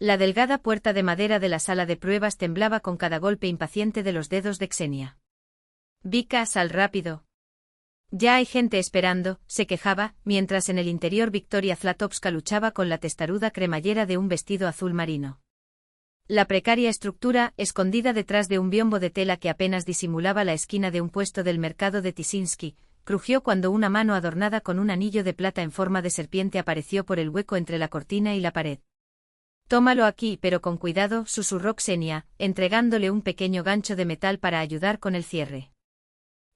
La delgada puerta de madera de la sala de pruebas temblaba con cada golpe impaciente de los dedos de Xenia. Vika, sal rápido. Ya hay gente esperando, se quejaba, mientras en el interior Victoria Zlatovska luchaba con la testaruda cremallera de un vestido azul marino. La precaria estructura, escondida detrás de un biombo de tela que apenas disimulaba la esquina de un puesto del mercado de Tisinsky, crujió cuando una mano adornada con un anillo de plata en forma de serpiente apareció por el hueco entre la cortina y la pared. «Tómalo aquí, pero con cuidado», susurró Xenia, entregándole un pequeño gancho de metal para ayudar con el cierre.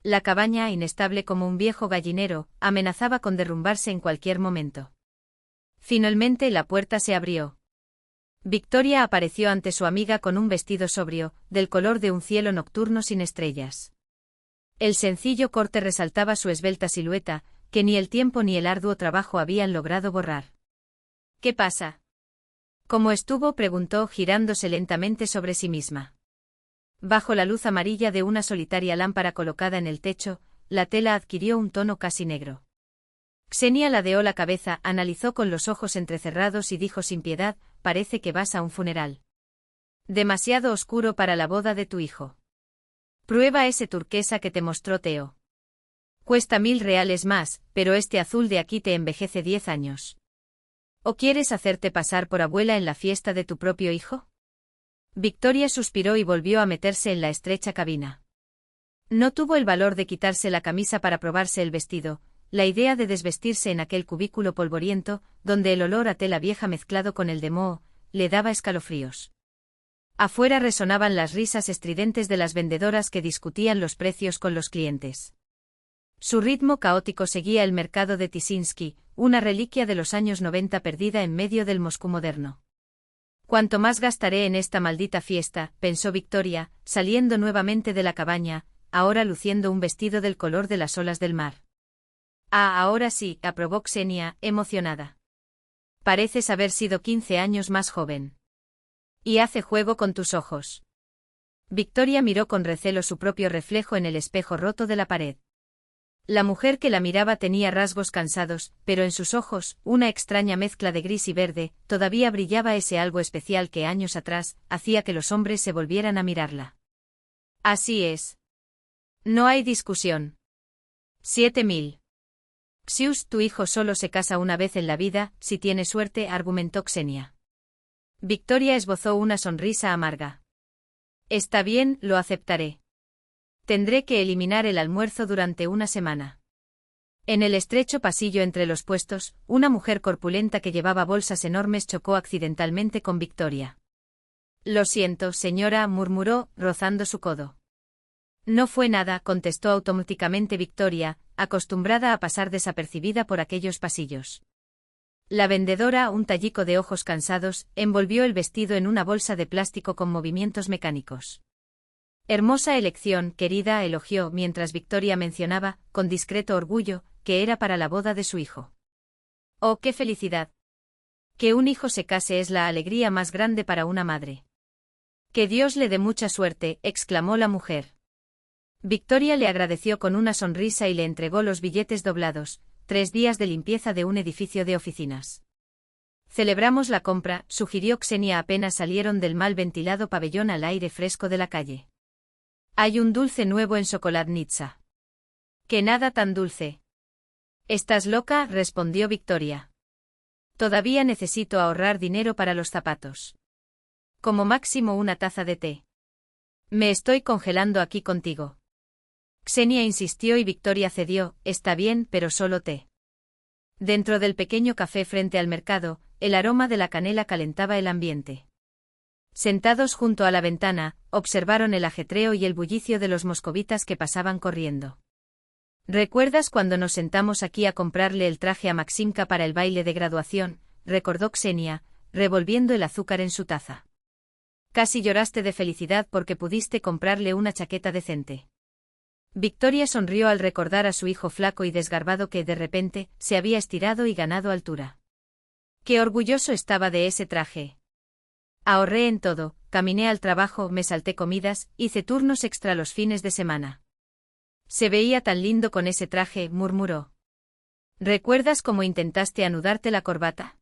La cabaña, inestable como un viejo gallinero, amenazaba con derrumbarse en cualquier momento. Finalmente la puerta se abrió. Victoria apareció ante su amiga con un vestido sobrio, del color de un cielo nocturno sin estrellas. El sencillo corte resaltaba su esbelta silueta, que ni el tiempo ni el arduo trabajo habían logrado borrar. «¿Qué pasa?» «¿Cómo estuvo?», preguntó, girándose lentamente sobre sí misma. Bajo la luz amarilla de una solitaria lámpara colocada en el techo, la tela adquirió un tono casi negro. Xenia ladeó la cabeza, analizó con los ojos entrecerrados y dijo sin piedad: «Parece que vas a un funeral. Demasiado oscuro para la boda de tu hijo. Prueba ese turquesa que te mostró Teo. Cuesta 1000 reales más, pero este azul de aquí te envejece 10 años. ¿O quieres hacerte pasar por abuela en la fiesta de tu propio hijo?» Victoria suspiró y volvió a meterse en la estrecha cabina. No tuvo el valor de quitarse la camisa para probarse el vestido. La idea de desvestirse en aquel cubículo polvoriento, donde el olor a tela vieja mezclado con el de moho, le daba escalofríos. Afuera resonaban las risas estridentes de las vendedoras que discutían los precios con los clientes. Su ritmo caótico seguía el mercado de Tisinsky, una reliquia de los años 90 perdida en medio del Moscú moderno. «Cuanto más gastaré en esta maldita fiesta», pensó Victoria, saliendo nuevamente de la cabaña, ahora luciendo un vestido del color de las olas del mar. «Ah, ahora sí», aprobó Xenia, emocionada. «Pareces haber sido 15 años más joven. Y hace juego con tus ojos». Victoria miró con recelo su propio reflejo en el espejo roto de la pared. La mujer que la miraba tenía rasgos cansados, pero en sus ojos, una extraña mezcla de gris y verde, todavía brillaba ese algo especial que años atrás hacía que los hombres se volvieran a mirarla. «Así es. No hay discusión. 7000. Xius, tu hijo solo se casa una vez en la vida, si tiene suerte», argumentó Xenia. Victoria esbozó una sonrisa amarga. «Está bien, lo aceptaré. Tendré que eliminar el almuerzo durante una semana». En el estrecho pasillo entre los puestos, una mujer corpulenta que llevaba bolsas enormes chocó accidentalmente con Victoria. «Lo siento, señora», murmuró, rozando su codo. «No fue nada», contestó automáticamente Victoria, acostumbrada a pasar desapercibida por aquellos pasillos. La vendedora, un tallico de ojos cansados, envolvió el vestido en una bolsa de plástico con movimientos mecánicos. «Hermosa elección, querida», elogió mientras Victoria mencionaba, con discreto orgullo, que era para la boda de su hijo. «Oh, qué felicidad. Que un hijo se case es la alegría más grande para una madre». «Que Dios le dé mucha suerte», exclamó la mujer. Victoria le agradeció con una sonrisa y le entregó los billetes doblados: 3 días de limpieza de un edificio de oficinas. «Celebramos la compra», sugirió Xenia apenas salieron del mal ventilado pabellón al aire fresco de la calle. «Hay un dulce nuevo en Sokoladnitsa». «Que nada tan dulce». «¿Estás loca?», respondió Victoria. «Todavía necesito ahorrar dinero para los zapatos. Como máximo una taza de té. Me estoy congelando aquí contigo». Xenia insistió y Victoria cedió: «Está bien, pero solo té». Dentro del pequeño café frente al mercado, el aroma de la canela calentaba el ambiente. Sentados junto a la ventana, observaron el ajetreo y el bullicio de los moscovitas que pasaban corriendo. «¿Recuerdas cuando nos sentamos aquí a comprarle el traje a Maximka para el baile de graduación?», recordó Xenia, revolviendo el azúcar en su taza. «Casi lloraste de felicidad porque pudiste comprarle una chaqueta decente». Victoria sonrió al recordar a su hijo flaco y desgarbado que, de repente, se había estirado y ganado altura. «Qué orgulloso estaba de ese traje. Ahorré en todo, caminé al trabajo, me salté comidas, hice turnos extra los fines de semana. Se veía tan lindo con ese traje», murmuró. «¿Recuerdas cómo intentaste anudarte la corbata?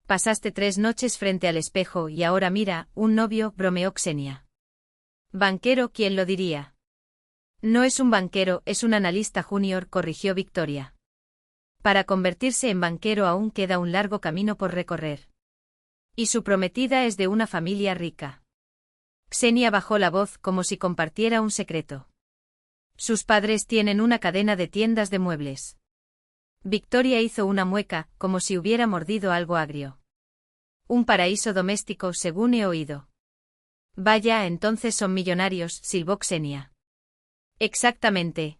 Pasaste 3 noches frente al espejo y ahora mira, un novio, bromeó Xenia. Banquero, ¿quién lo diría? No es un banquero, es un analista junior, corrigió Victoria. Para convertirse en banquero aún queda un largo camino por recorrer. Y su prometida es de una familia rica. Xenia bajó la voz como si compartiera un secreto. Sus padres tienen una cadena de tiendas de muebles. Victoria hizo una mueca, como si hubiera mordido algo agrio. Un paraíso doméstico, según he oído. Vaya, entonces son millonarios, silbó Xenia. Exactamente.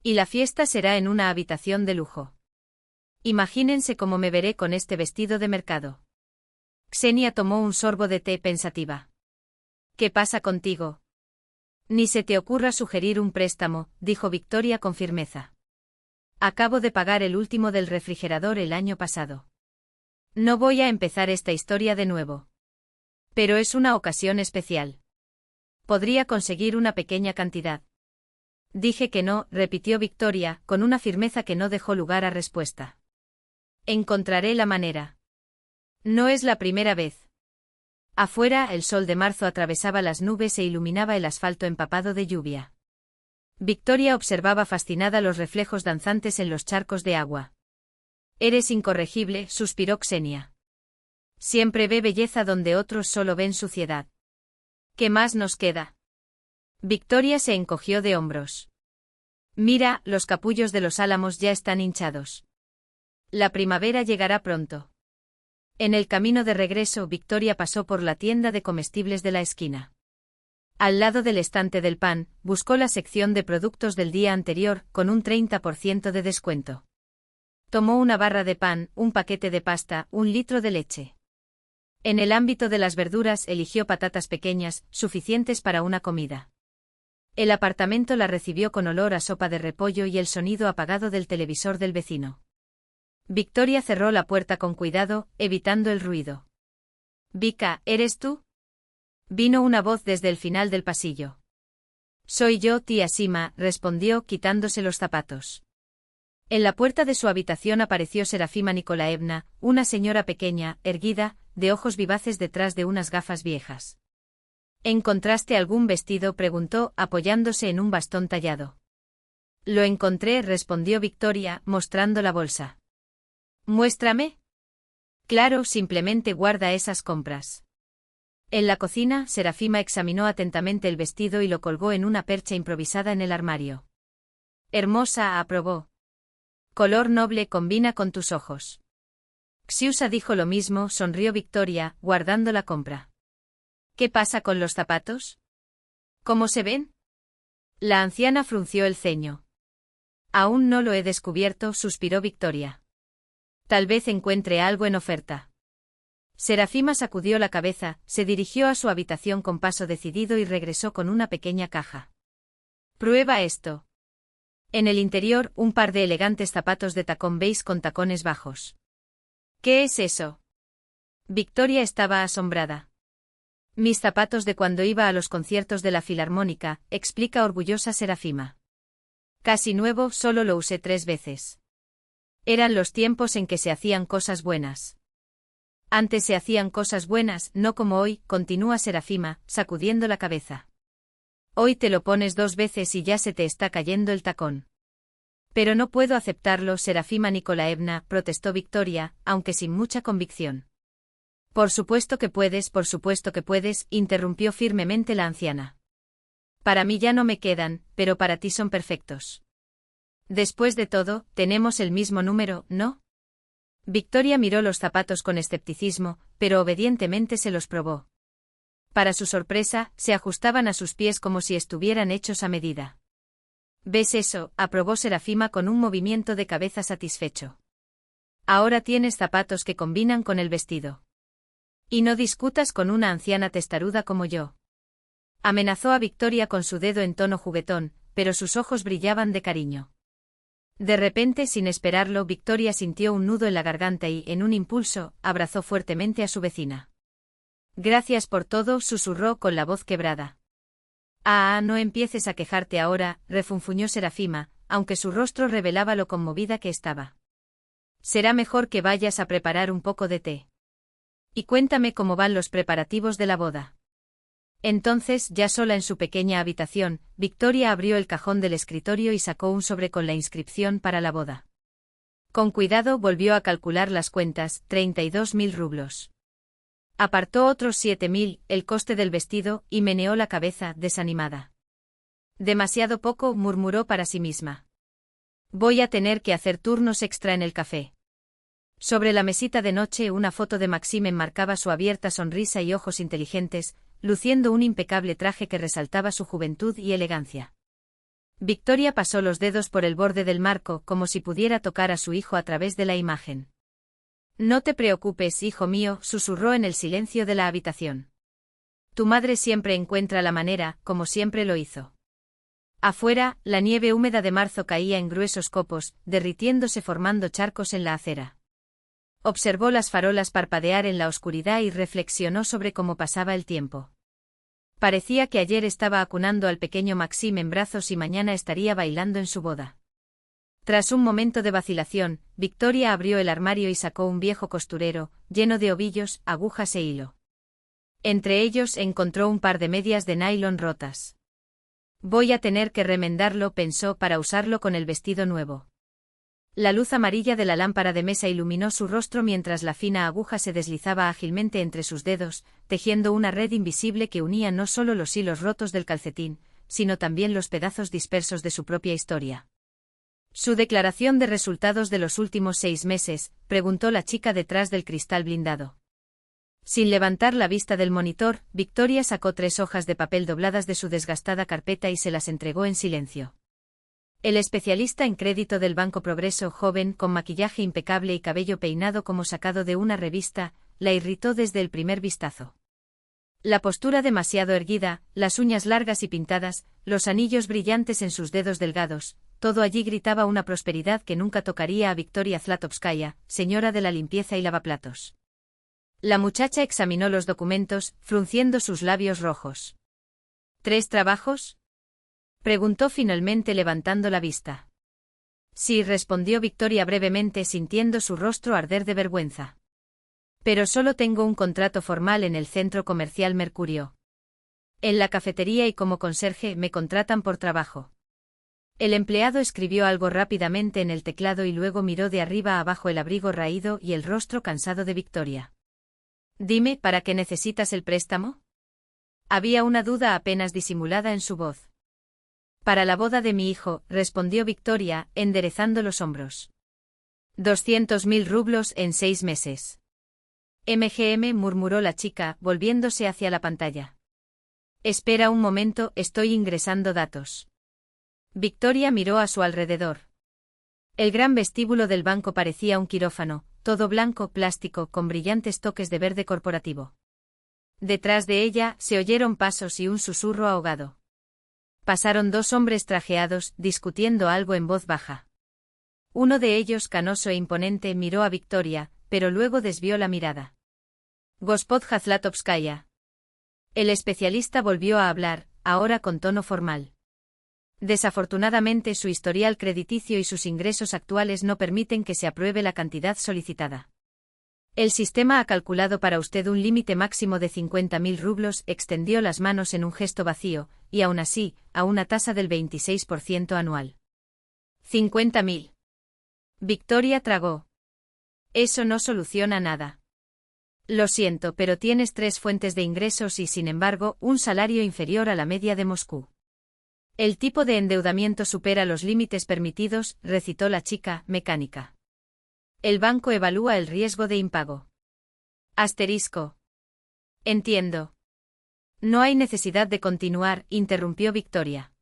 Y la fiesta será en una habitación de lujo. Imagínense cómo me veré con este vestido de mercado. Xenia tomó un sorbo de té pensativa. ¿Qué pasa contigo? Ni se te ocurra sugerir un préstamo, dijo Victoria con firmeza. Acabo de pagar el último del refrigerador el año pasado. No voy a empezar esta historia de nuevo. Pero es una ocasión especial. Podría conseguir una pequeña cantidad. Dije que no, repitió Victoria, con una firmeza que no dejó lugar a respuesta. Encontraré la manera. No es la primera vez. Afuera, el sol de marzo atravesaba las nubes e iluminaba el asfalto empapado de lluvia. Victoria observaba fascinada los reflejos danzantes en los charcos de agua. Eres incorregible, suspiró Xenia. Siempre ve belleza donde otros solo ven suciedad. ¿Qué más nos queda? Victoria se encogió de hombros. Mira, los capullos de los álamos ya están hinchados. La primavera llegará pronto. En el camino de regreso, Victoria pasó por la tienda de comestibles de la esquina. Al lado del estante del pan, buscó la sección de productos del día anterior, con un 30% de descuento. Tomó una barra de pan, un paquete de pasta, un litro de leche. En el ámbito de las verduras, eligió patatas pequeñas, suficientes para una comida. El apartamento la recibió con olor a sopa de repollo y el sonido apagado del televisor del vecino. Victoria cerró la puerta con cuidado, evitando el ruido. «Vika, ¿eres tú?», vino una voz desde el final del pasillo. «Soy yo, tía Sima», respondió, quitándose los zapatos. En la puerta de su habitación apareció Serafima Nikolaevna, una señora pequeña, erguida, de ojos vivaces detrás de unas gafas viejas. «¿Encontraste algún vestido?», preguntó, apoyándose en un bastón tallado. «Lo encontré», respondió Victoria, mostrando la bolsa. «¿Muéstrame?» «Claro, simplemente guarda esas compras». En la cocina, Serafima examinó atentamente el vestido y lo colgó en una percha improvisada en el armario. «Hermosa», aprobó. «Color noble, combina con tus ojos». Xiusa dijo lo mismo, sonrió Victoria, guardando la compra. «¿Qué pasa con los zapatos? ¿Cómo se ven?». La anciana frunció el ceño. «Aún no lo he descubierto», suspiró Victoria. «Tal vez encuentre algo en oferta». Serafima sacudió la cabeza, se dirigió a su habitación con paso decidido y regresó con una pequeña caja. «Prueba esto». En el interior, un par de elegantes zapatos de tacón beige con tacones bajos. «¿Qué es eso?». Victoria estaba asombrada. «Mis zapatos de cuando iba a los conciertos de la Filarmónica», explica orgullosa Serafima. «Casi nuevo, solo lo usé 3 veces. Eran los tiempos en que se hacían cosas buenas». «Antes se hacían cosas buenas, no como hoy», continúa Serafima, sacudiendo la cabeza. «Hoy te lo pones 2 veces y ya se te está cayendo el tacón». «Pero no puedo aceptarlo, Serafima Nikolaevna», protestó Victoria, aunque sin mucha convicción. Por supuesto que puedes», interrumpió firmemente la anciana. «Para mí ya no me quedan, pero para ti son perfectos. Después de todo, tenemos el mismo número, ¿no?». Victoria miró los zapatos con escepticismo, pero obedientemente se los probó. Para su sorpresa, se ajustaban a sus pies como si estuvieran hechos a medida. «¿Ves eso?», aprobó Serafima con un movimiento de cabeza satisfecho. «Ahora tienes zapatos que combinan con el vestido. Y no discutas con una anciana testaruda como yo». Amenazó a Victoria con su dedo en tono juguetón, pero sus ojos brillaban de cariño. De repente, sin esperarlo, Victoria sintió un nudo en la garganta y, en un impulso, abrazó fuertemente a su vecina. «Gracias por todo», susurró con la voz quebrada. No empieces a quejarte ahora», refunfuñó Serafima, aunque su rostro revelaba lo conmovida que estaba. «Será mejor que vayas a preparar un poco de té». Y cuéntame cómo van los preparativos de la boda. Entonces, ya sola en su pequeña habitación, Victoria abrió el cajón del escritorio y sacó un sobre con la inscripción para la boda. Con cuidado volvió a calcular las cuentas, 32.000 rublos. Apartó otros 7.000, el coste del vestido, y meneó la cabeza, desanimada. Demasiado poco, murmuró para sí misma. Voy a tener que hacer turnos extra en el café. Sobre la mesita de noche una foto de Maxime enmarcaba su abierta sonrisa y ojos inteligentes, luciendo un impecable traje que resaltaba su juventud y elegancia. Victoria pasó los dedos por el borde del marco como si pudiera tocar a su hijo a través de la imagen. No te preocupes, hijo mío, susurró en el silencio de la habitación. Tu madre siempre encuentra la manera, como siempre lo hizo. Afuera, la nieve húmeda de marzo caía en gruesos copos, derritiéndose formando charcos en la acera. Observó las farolas parpadear en la oscuridad y reflexionó sobre cómo pasaba el tiempo. Parecía que ayer estaba acunando al pequeño Maxime en brazos y mañana estaría bailando en su boda. Tras un momento de vacilación, Victoria abrió el armario y sacó un viejo costurero, lleno de ovillos, agujas e hilo. Entre ellos encontró un par de medias de nylon rotas. Voy a tener que remendarlo, pensó, para usarlo con el vestido nuevo. La luz amarilla de la lámpara de mesa iluminó su rostro mientras la fina aguja se deslizaba ágilmente entre sus dedos, tejiendo una red invisible que unía no solo los hilos rotos del calcetín, sino también los pedazos dispersos de su propia historia. ¿Su declaración de resultados de los últimos 6 meses?, preguntó la chica detrás del cristal blindado. Sin levantar la vista del monitor, Victoria sacó 3 hojas de papel dobladas de su desgastada carpeta y se las entregó en silencio. El especialista en crédito del Banco Progreso, joven, con maquillaje impecable y cabello peinado como sacado de una revista, la irritó desde el primer vistazo. La postura demasiado erguida, las uñas largas y pintadas, los anillos brillantes en sus dedos delgados, todo allí gritaba una prosperidad que nunca tocaría a Victoria Zlatovskaya, señora de la limpieza y lavaplatos. La muchacha examinó los documentos, frunciendo sus labios rojos. ¿3 trabajos?, preguntó finalmente levantando la vista. Sí, respondió Victoria brevemente, sintiendo su rostro arder de vergüenza. Pero solo tengo un contrato formal en el centro comercial Mercurio. En la cafetería y como conserje me contratan por trabajo. El empleado escribió algo rápidamente en el teclado y luego miró de arriba a abajo el abrigo raído y el rostro cansado de Victoria. Dime, ¿para qué necesitas el préstamo? Había una duda apenas disimulada en su voz. Para la boda de mi hijo, respondió Victoria, enderezando los hombros. 200.000 rublos en 6 meses. Murmuró la chica, volviéndose hacia la pantalla. Espera un momento, estoy ingresando datos. Victoria miró a su alrededor. El gran vestíbulo del banco parecía un quirófano, todo blanco, plástico, con brillantes toques de verde corporativo. Detrás de ella, se oyeron pasos y un susurro ahogado. Pasaron 2 hombres trajeados, discutiendo algo en voz baja. Uno de ellos, canoso e imponente, miró a Victoria, pero luego desvió la mirada. Gospodja Zlatovskaya. El especialista volvió a hablar, ahora con tono formal. Desafortunadamente su historial crediticio y sus ingresos actuales no permiten que se apruebe la cantidad solicitada. El sistema ha calculado para usted un límite máximo de 50.000 rublos, extendió las manos en un gesto vacío, y aún así, a una tasa del 26% anual. 50.000. Victoria tragó. Eso no soluciona nada. Lo siento, pero tienes 3 fuentes de ingresos y, sin embargo, un salario inferior a la media de Moscú. El tipo de endeudamiento supera los límites permitidos, recitó la chica, mecánica. El banco evalúa el riesgo de impago. Asterisco. Entiendo. No hay necesidad de continuar, interrumpió Victoria.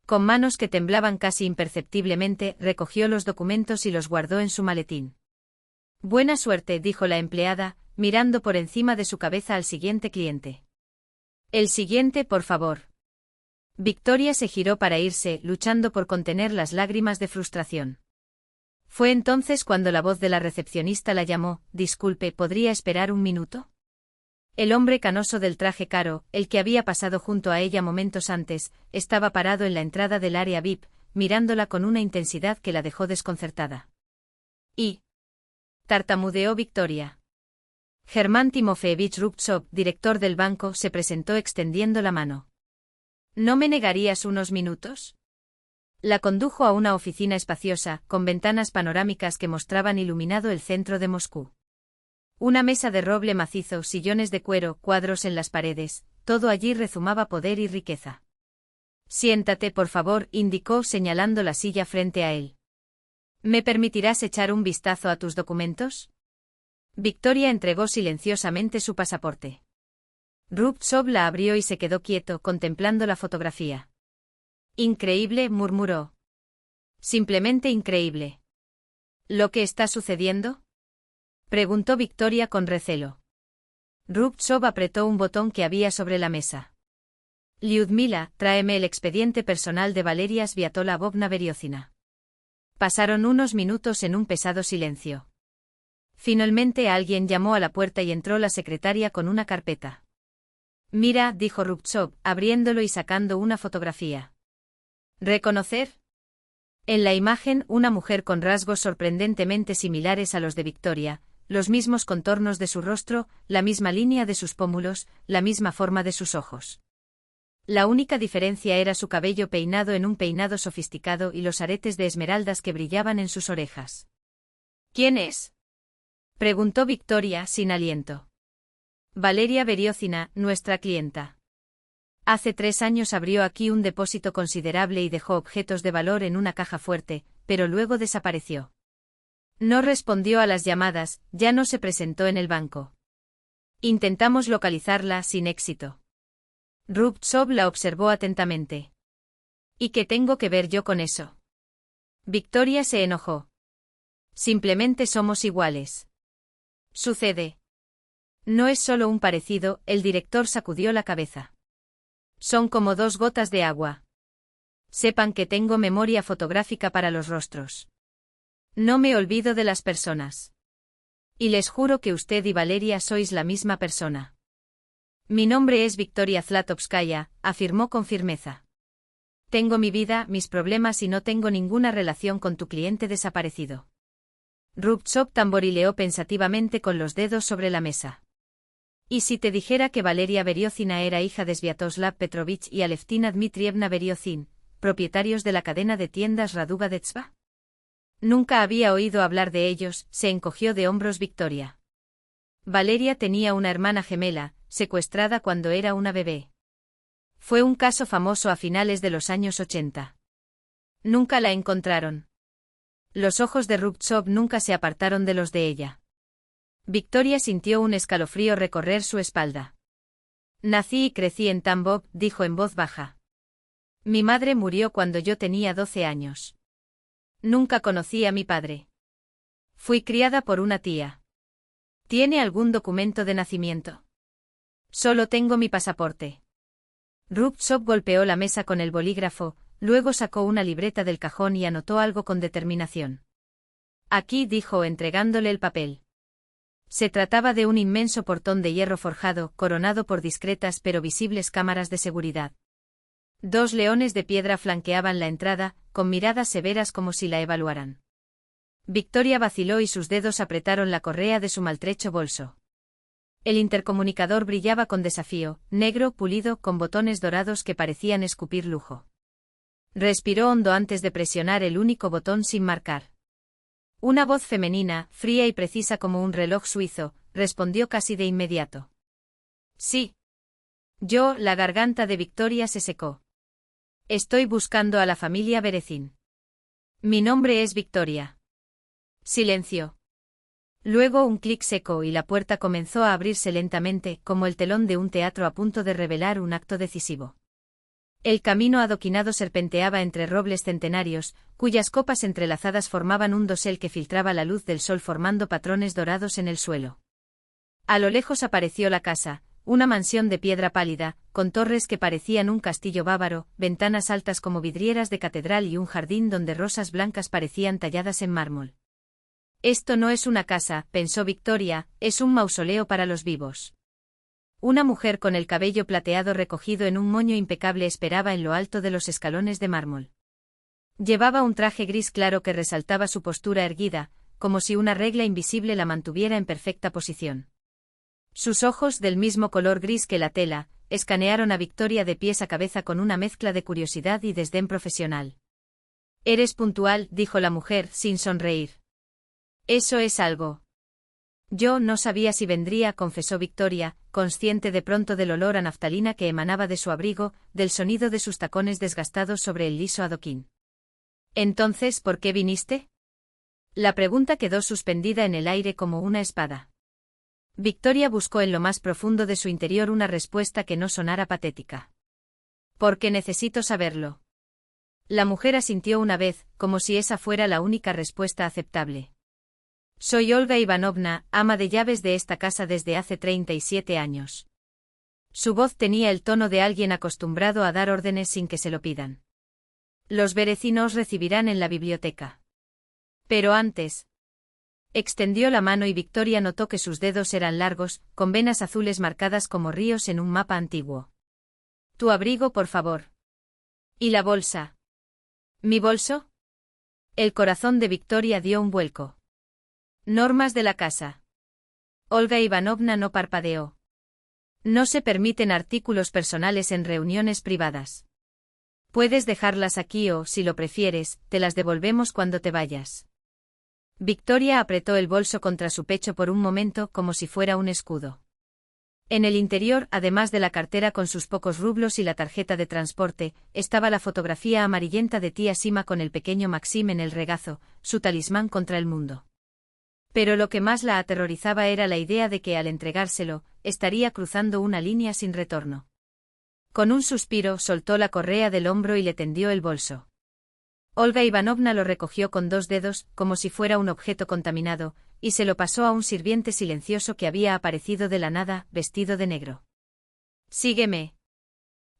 Con manos que temblaban casi imperceptiblemente, recogió los documentos y los guardó en su maletín. Buena suerte, dijo la empleada, mirando por encima de su cabeza al siguiente cliente. El siguiente, por favor. Victoria se giró para irse, luchando por contener las lágrimas de frustración. Fue entonces cuando la voz de la recepcionista la llamó. Disculpe, ¿podría esperar un minuto? El hombre canoso del traje caro, el que había pasado junto a ella momentos antes, estaba parado en la entrada del área VIP, mirándola con una intensidad que la dejó desconcertada. Y tartamudeó Victoria. Germán Timofeevich Rubtsov, director del banco, se presentó extendiendo la mano. ¿No me negarías unos minutos? La condujo a una oficina espaciosa, con ventanas panorámicas que mostraban iluminado el centro de Moscú. Una mesa de roble macizo, sillones de cuero, cuadros en las paredes, todo allí rezumaba poder y riqueza. Siéntate, por favor, indicó señalando la silla frente a él. ¿Me permitirás echar un vistazo a tus documentos? Victoria entregó silenciosamente su pasaporte. Rubtsov la abrió y se quedó quieto, contemplando la fotografía. Increíble, murmuró. Simplemente increíble. ¿Lo que está sucediendo? Preguntó Victoria con recelo. Rubtsov apretó un botón que había sobre la mesa. Lyudmila, tráeme el expediente personal de Valeria Sviatolavovna Beriozina. Pasaron unos minutos en un pesado silencio. Finalmente alguien llamó a la puerta y entró la secretaria con una carpeta. Mira, dijo Rubtsov, abriéndolo y sacando una fotografía. ¿Reconocer? En la imagen, una mujer con rasgos sorprendentemente similares a los de Victoria, los mismos contornos de su rostro, la misma línea de sus pómulos, la misma forma de sus ojos. La única diferencia era su cabello peinado en un peinado sofisticado y los aretes de esmeraldas que brillaban en sus orejas. ¿Quién es? Preguntó Victoria, sin aliento. Valeria Beriozina, nuestra clienta. Hace 3 años abrió aquí un depósito considerable y dejó objetos de valor en una caja fuerte, pero luego desapareció. No respondió a las llamadas, ya no se presentó en el banco. Intentamos localizarla sin éxito. Rubtsov la observó atentamente. ¿Y qué tengo que ver yo con eso? Victoria se enojó. Simplemente somos iguales. Sucede. No es solo un parecido, el director sacudió la cabeza. Son como 2 gotas de agua. Sepan que tengo memoria fotográfica para los rostros. No me olvido de las personas. Y les juro que usted y Valeria sois la misma persona. Mi nombre es Victoria Zlatovskaya, afirmó con firmeza. Tengo mi vida, mis problemas y no tengo ninguna relación con tu cliente desaparecido. Rubtsov tamborileó pensativamente con los dedos sobre la mesa. ¿Y si te dijera que Valeria Beriozina era hija de Sviatoslav Petrovich y Aleftina Dmitrievna Beriozin, propietarios de la cadena de tiendas Raduga-Detsva? Nunca había oído hablar de ellos, se encogió de hombros Victoria. Valeria tenía una hermana gemela, secuestrada cuando era una bebé. Fue un caso famoso a finales de los años 80. Nunca la encontraron. Los ojos de Rubtsov nunca se apartaron de los de ella. Victoria sintió un escalofrío recorrer su espalda. Nací y crecí en Tambov, dijo en voz baja. Mi madre murió cuando yo tenía 12 años. Nunca conocí a mi padre. Fui criada por una tía. ¿Tiene algún documento de nacimiento? Solo tengo mi pasaporte. Rubtsov golpeó la mesa con el bolígrafo, luego sacó una libreta del cajón y anotó algo con determinación. Aquí, dijo entregándole el papel. Se trataba de un inmenso portón de hierro forjado, coronado por discretas pero visibles cámaras de seguridad. 2 leones de piedra flanqueaban la entrada, con miradas severas como si la evaluaran. Victoria vaciló y sus dedos apretaron la correa de su maltrecho bolso. El intercomunicador brillaba con desafío, negro, pulido, con botones dorados que parecían escupir lujo. Respiró hondo antes de presionar el único botón sin marcar. Una voz femenina, fría y precisa como un reloj suizo, respondió casi de inmediato. Sí. La garganta de Victoria se secó. Estoy buscando a la familia Berezin. Mi nombre es Victoria. Silencio. Luego un clic seco y la puerta comenzó a abrirse lentamente, como el telón de un teatro a punto de revelar un acto decisivo. El camino adoquinado serpenteaba entre robles centenarios, cuyas copas entrelazadas formaban un dosel que filtraba la luz del sol formando patrones dorados en el suelo. A lo lejos apareció la casa, una mansión de piedra pálida, con torres que parecían un castillo bávaro, ventanas altas como vidrieras de catedral y un jardín donde rosas blancas parecían talladas en mármol. Esto no es una casa, pensó Victoria, es un mausoleo para los vivos. Una mujer con el cabello plateado recogido en un moño impecable esperaba en lo alto de los escalones de mármol. Llevaba un traje gris claro que resaltaba su postura erguida, como si una regla invisible la mantuviera en perfecta posición. Sus ojos, del mismo color gris que la tela, escanearon a Victoria de pies a cabeza con una mezcla de curiosidad y desdén profesional. «Eres puntual», dijo la mujer, sin sonreír. «Eso es algo». «Yo no sabía si vendría», confesó Victoria, consciente de pronto del olor a naftalina que emanaba de su abrigo, del sonido de sus tacones desgastados sobre el liso adoquín. «Entonces, ¿por qué viniste?». La pregunta quedó suspendida en el aire como una espada. Victoria buscó en lo más profundo de su interior una respuesta que no sonara patética. «Porque necesito saberlo». La mujer asintió una vez, como si esa fuera la única respuesta aceptable. «Soy Olga Ivanovna, ama de llaves de esta casa desde hace 37 años». Su voz tenía el tono de alguien acostumbrado a dar órdenes sin que se lo pidan. «Los berecinos recibirán en la biblioteca. Pero antes». Extendió la mano y Victoria notó que sus dedos eran largos, con venas azules marcadas como ríos en un mapa antiguo. «Tu abrigo, por favor». «¿Y la bolsa?». «¿Mi bolso?». El corazón de Victoria dio un vuelco. «Normas de la casa». Olga Ivanovna no parpadeó. «No se permiten artículos personales en reuniones privadas. Puedes dejarlas aquí o, si lo prefieres, te las devolvemos cuando te vayas». Victoria apretó el bolso contra su pecho por un momento como si fuera un escudo. En el interior, además de la cartera con sus pocos rublos y la tarjeta de transporte, estaba la fotografía amarillenta de tía Sima con el pequeño Maxim en el regazo, su talismán contra el mundo. Pero lo que más la aterrorizaba era la idea de que al entregárselo, estaría cruzando una línea sin retorno. Con un suspiro, soltó la correa del hombro y le tendió el bolso. Olga Ivanovna lo recogió con dos dedos, como si fuera un objeto contaminado, y se lo pasó a un sirviente silencioso que había aparecido de la nada, vestido de negro. «Sígueme».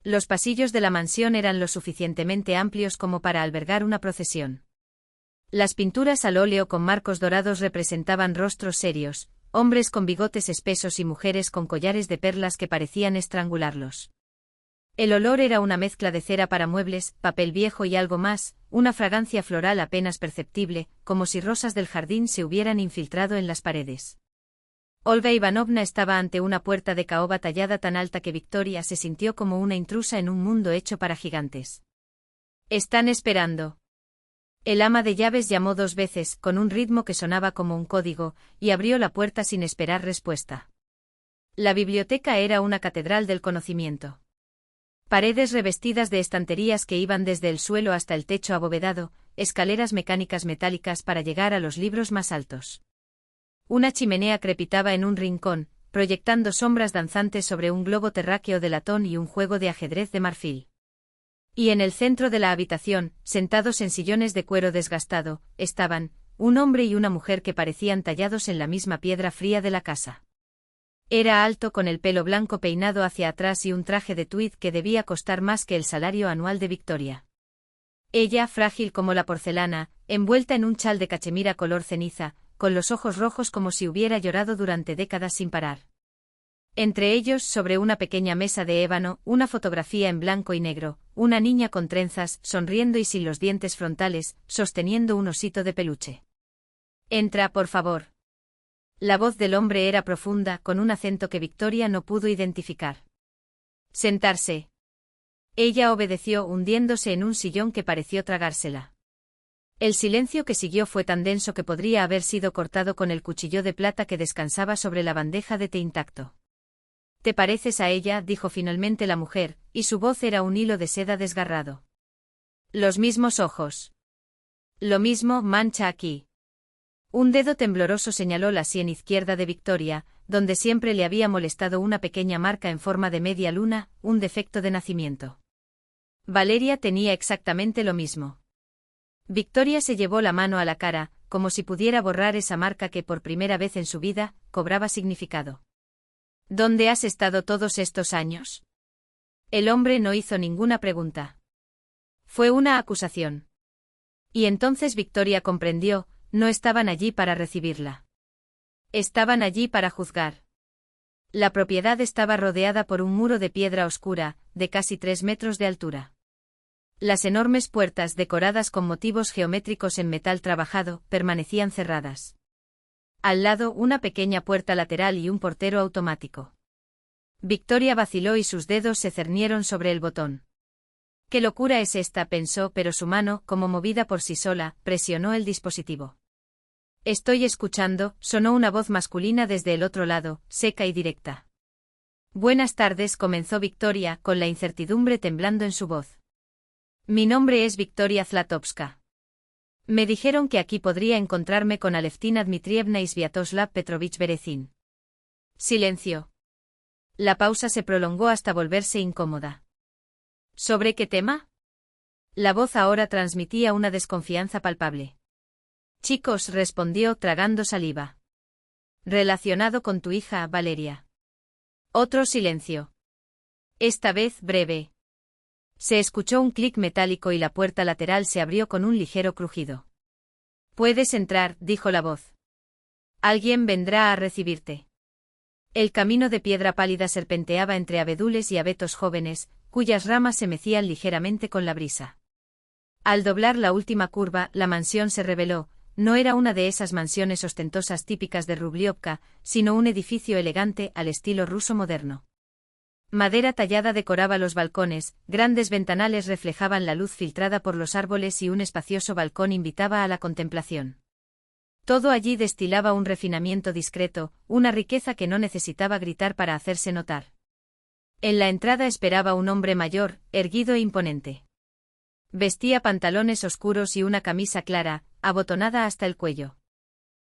Los pasillos de la mansión eran lo suficientemente amplios como para albergar una procesión. Las pinturas al óleo con marcos dorados representaban rostros serios, hombres con bigotes espesos y mujeres con collares de perlas que parecían estrangularlos. El olor era una mezcla de cera para muebles, papel viejo y algo más, una fragancia floral apenas perceptible, como si rosas del jardín se hubieran infiltrado en las paredes. Olga Ivanovna estaba ante una puerta de caoba tallada tan alta que Victoria se sintió como una intrusa en un mundo hecho para gigantes. «Están esperando». El ama de llaves llamó 2 veces, con un ritmo que sonaba como un código, y abrió la puerta sin esperar respuesta. La biblioteca era una catedral del conocimiento. Paredes revestidas de estanterías que iban desde el suelo hasta el techo abovedado, escaleras mecánicas metálicas para llegar a los libros más altos. Una chimenea crepitaba en un rincón, proyectando sombras danzantes sobre un globo terráqueo de latón y un juego de ajedrez de marfil. Y en el centro de la habitación, sentados en sillones de cuero desgastado, estaban un hombre y una mujer que parecían tallados en la misma piedra fría de la casa. Era alto con el pelo blanco peinado hacia atrás y un traje de tuid que debía costar más que el salario anual de Victoria. Ella, frágil como la porcelana, envuelta en un chal de cachemira color ceniza, con los ojos rojos como si hubiera llorado durante décadas sin parar. Entre ellos, sobre una pequeña mesa de ébano, una fotografía en blanco y negro, una niña con trenzas, sonriendo y sin los dientes frontales, sosteniendo un osito de peluche. «Entra, por favor». La voz del hombre era profunda, con un acento que Victoria no pudo identificar. «Sentarse». Ella obedeció, hundiéndose en un sillón que pareció tragársela. El silencio que siguió fue tan denso que podría haber sido cortado con el cuchillo de plata que descansaba sobre la bandeja de té intacto. «¿Te pareces a ella?», dijo finalmente la mujer, y su voz era un hilo de seda desgarrado. «Los mismos ojos. Lo mismo, mancha aquí». Un dedo tembloroso señaló la sien izquierda de Victoria, donde siempre le había molestado una pequeña marca en forma de media luna, un defecto de nacimiento. Valeria tenía exactamente lo mismo. Victoria se llevó la mano a la cara, como si pudiera borrar esa marca que por primera vez en su vida, cobraba significado. «¿Dónde has estado todos estos años?». El hombre no hizo ninguna pregunta. Fue una acusación. Y entonces Victoria comprendió. No estaban allí para recibirla. Estaban allí para juzgar. La propiedad estaba rodeada por un muro de piedra oscura, de casi 3 metros de altura. Las enormes puertas decoradas con motivos geométricos en metal trabajado, permanecían cerradas. Al lado, una pequeña puerta lateral y un portero automático. Victoria vaciló y sus dedos se cernieron sobre el botón. «¿Qué locura es esta?», pensó, pero su mano, como movida por sí sola, presionó el dispositivo. «Estoy escuchando», sonó una voz masculina desde el otro lado, seca y directa. «Buenas tardes», comenzó Victoria, con la incertidumbre temblando en su voz. «Mi nombre es Victoria Zlatovska. Me dijeron que aquí podría encontrarme con Aleftina Dmitrievna y Sviatoslav Petrovich Berezin». Silencio. La pausa se prolongó hasta volverse incómoda. ¿Sobre qué tema? La voz ahora transmitía una desconfianza palpable. «Chicos», respondió, tragando saliva. «Relacionado con tu hija, Valeria». Otro silencio. Esta vez breve. Se escuchó un clic metálico y la puerta lateral se abrió con un ligero crujido. «Puedes entrar», dijo la voz. «Alguien vendrá a recibirte». El camino de piedra pálida serpenteaba entre abedules y abetos jóvenes, cuyas ramas se mecían ligeramente con la brisa. Al doblar la última curva, la mansión se reveló. No era una de esas mansiones ostentosas típicas de Rubliovka, sino un edificio elegante al estilo ruso moderno. Madera tallada decoraba los balcones, grandes ventanales reflejaban la luz filtrada por los árboles y un espacioso balcón invitaba a la contemplación. Todo allí destilaba un refinamiento discreto, una riqueza que no necesitaba gritar para hacerse notar. En la entrada esperaba un hombre mayor, erguido e imponente. Vestía pantalones oscuros y una camisa clara, abotonada hasta el cuello.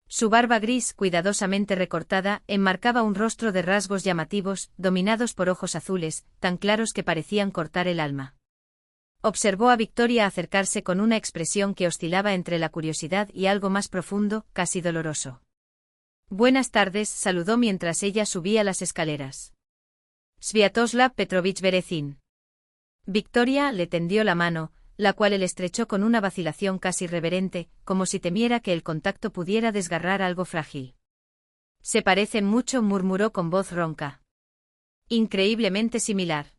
Su barba gris, cuidadosamente recortada, enmarcaba un rostro de rasgos llamativos, dominados por ojos azules, tan claros que parecían cortar el alma. Observó a Victoria acercarse con una expresión que oscilaba entre la curiosidad y algo más profundo, casi doloroso. «Buenas tardes», saludó mientras ella subía las escaleras. «Sviatoslav Petrovich Berezin». Victoria le tendió la mano, la cual él estrechó con una vacilación casi reverente, como si temiera que el contacto pudiera desgarrar algo frágil. «Se parecen mucho», murmuró con voz ronca. «Increíblemente similar».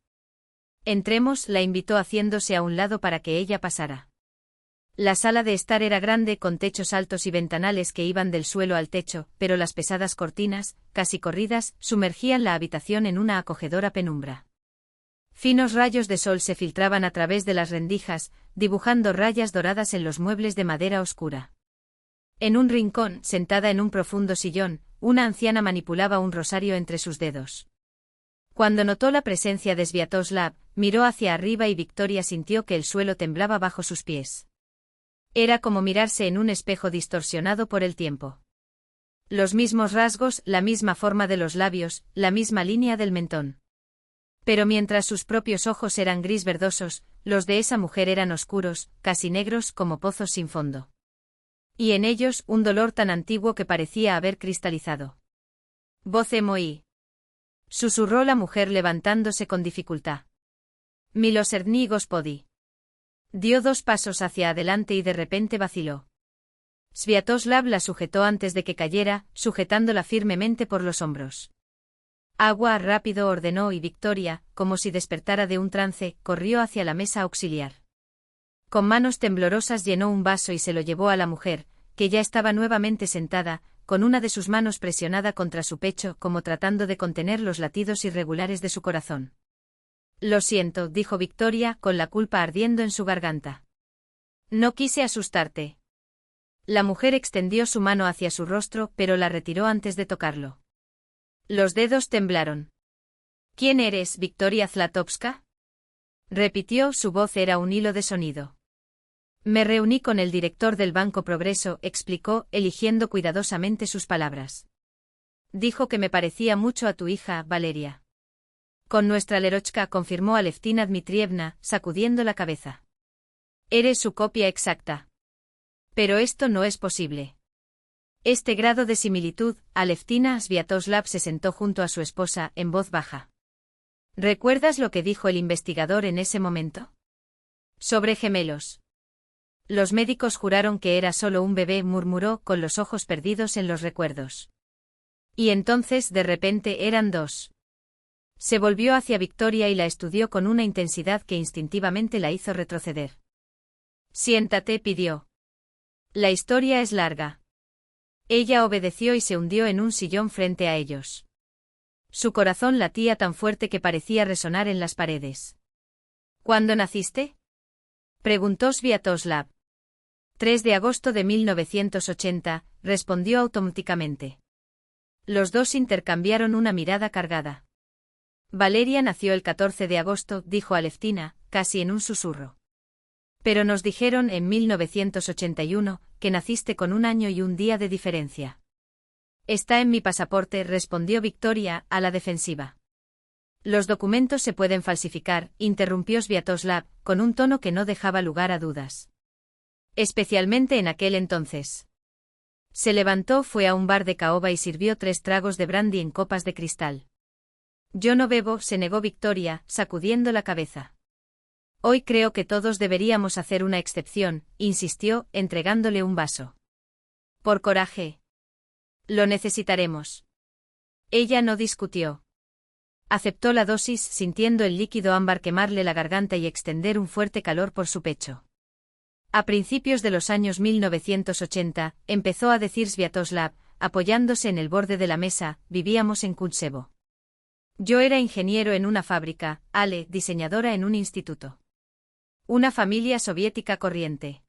«Entremos», la invitó haciéndose a un lado para que ella pasara. La sala de estar era grande, con techos altos y ventanales que iban del suelo al techo, pero las pesadas cortinas, casi corridas, sumergían la habitación en una acogedora penumbra. Finos rayos de sol se filtraban a través de las rendijas, dibujando rayas doradas en los muebles de madera oscura. En un rincón, sentada en un profundo sillón, una anciana manipulaba un rosario entre sus dedos. Cuando notó la presencia de Sviatoslav, miró hacia arriba y Victoria sintió que el suelo temblaba bajo sus pies. Era como mirarse en un espejo distorsionado por el tiempo. Los mismos rasgos, la misma forma de los labios, la misma línea del mentón. Pero mientras sus propios ojos eran gris verdosos, los de esa mujer eran oscuros, casi negros como pozos sin fondo. Y en ellos un dolor tan antiguo que parecía haber cristalizado. «Voce moi», susurró la mujer levantándose con dificultad. «Milosrdny Gospodi». Dio 2 pasos hacia adelante y de repente vaciló. Sviatoslav la sujetó antes de que cayera, sujetándola firmemente por los hombros. «Agua», rápido ordenó y Victoria, como si despertara de un trance, corrió hacia la mesa auxiliar. Con manos temblorosas llenó un vaso y se lo llevó a la mujer, que ya estaba nuevamente sentada, con una de sus manos presionada contra su pecho como tratando de contener los latidos irregulares de su corazón. «Lo siento», dijo Victoria, con la culpa ardiendo en su garganta. «No quise asustarte». La mujer extendió su mano hacia su rostro, pero la retiró antes de tocarlo. Los dedos temblaron. «¿Quién eres, Victoria Zlatovska?», repitió, su voz era un hilo de sonido. «Me reuní con el director del Banco Progreso», explicó, eligiendo cuidadosamente sus palabras. «Dijo que me parecía mucho a tu hija, Valeria». «Con nuestra Lerochka», confirmó Aleftina Dmitrievna, sacudiendo la cabeza. «Eres su copia exacta». «Pero esto no es posible». Este grado de similitud, Aleftina Sviatoslav se sentó junto a su esposa, en voz baja. «¿Recuerdas lo que dijo el investigador en ese momento? Sobre gemelos». «Los médicos juraron que era solo un bebé», murmuró, con los ojos perdidos en los recuerdos. «Y entonces, de repente, eran 2». Se volvió hacia Victoria y la estudió con una intensidad que instintivamente la hizo retroceder. «Siéntate», pidió. «La historia es larga». Ella obedeció y se hundió en un sillón frente a ellos. Su corazón latía tan fuerte que parecía resonar en las paredes. ¿Cuándo naciste?, preguntó Sviatoslav. 3 de agosto de 1980, respondió automáticamente. Los dos intercambiaron una mirada cargada. Valeria nació el 14 de agosto, dijo Aleftina, casi en un susurro. Pero nos dijeron en 1981 que naciste con 1 año y 1 día de diferencia. Está en mi pasaporte, respondió Victoria, a la defensiva. Los documentos se pueden falsificar, interrumpió Sviatoslav, con un tono que no dejaba lugar a dudas. Especialmente en aquel entonces. Se levantó, fue a un bar de caoba y sirvió 3 tragos de brandy en copas de cristal. Yo no bebo, se negó Victoria, sacudiendo la cabeza. Hoy creo que todos deberíamos hacer una excepción, insistió, entregándole un vaso. Por coraje. Lo necesitaremos. Ella no discutió. Aceptó la dosis, sintiendo el líquido ámbar quemarle la garganta y extender un fuerte calor por su pecho. A principios de los años 1980, empezó a decir Sviatoslav, apoyándose en el borde de la mesa, vivíamos en Kuntsevo. Yo era ingeniero en una fábrica, Ale, diseñadora en un instituto. Una familia soviética corriente.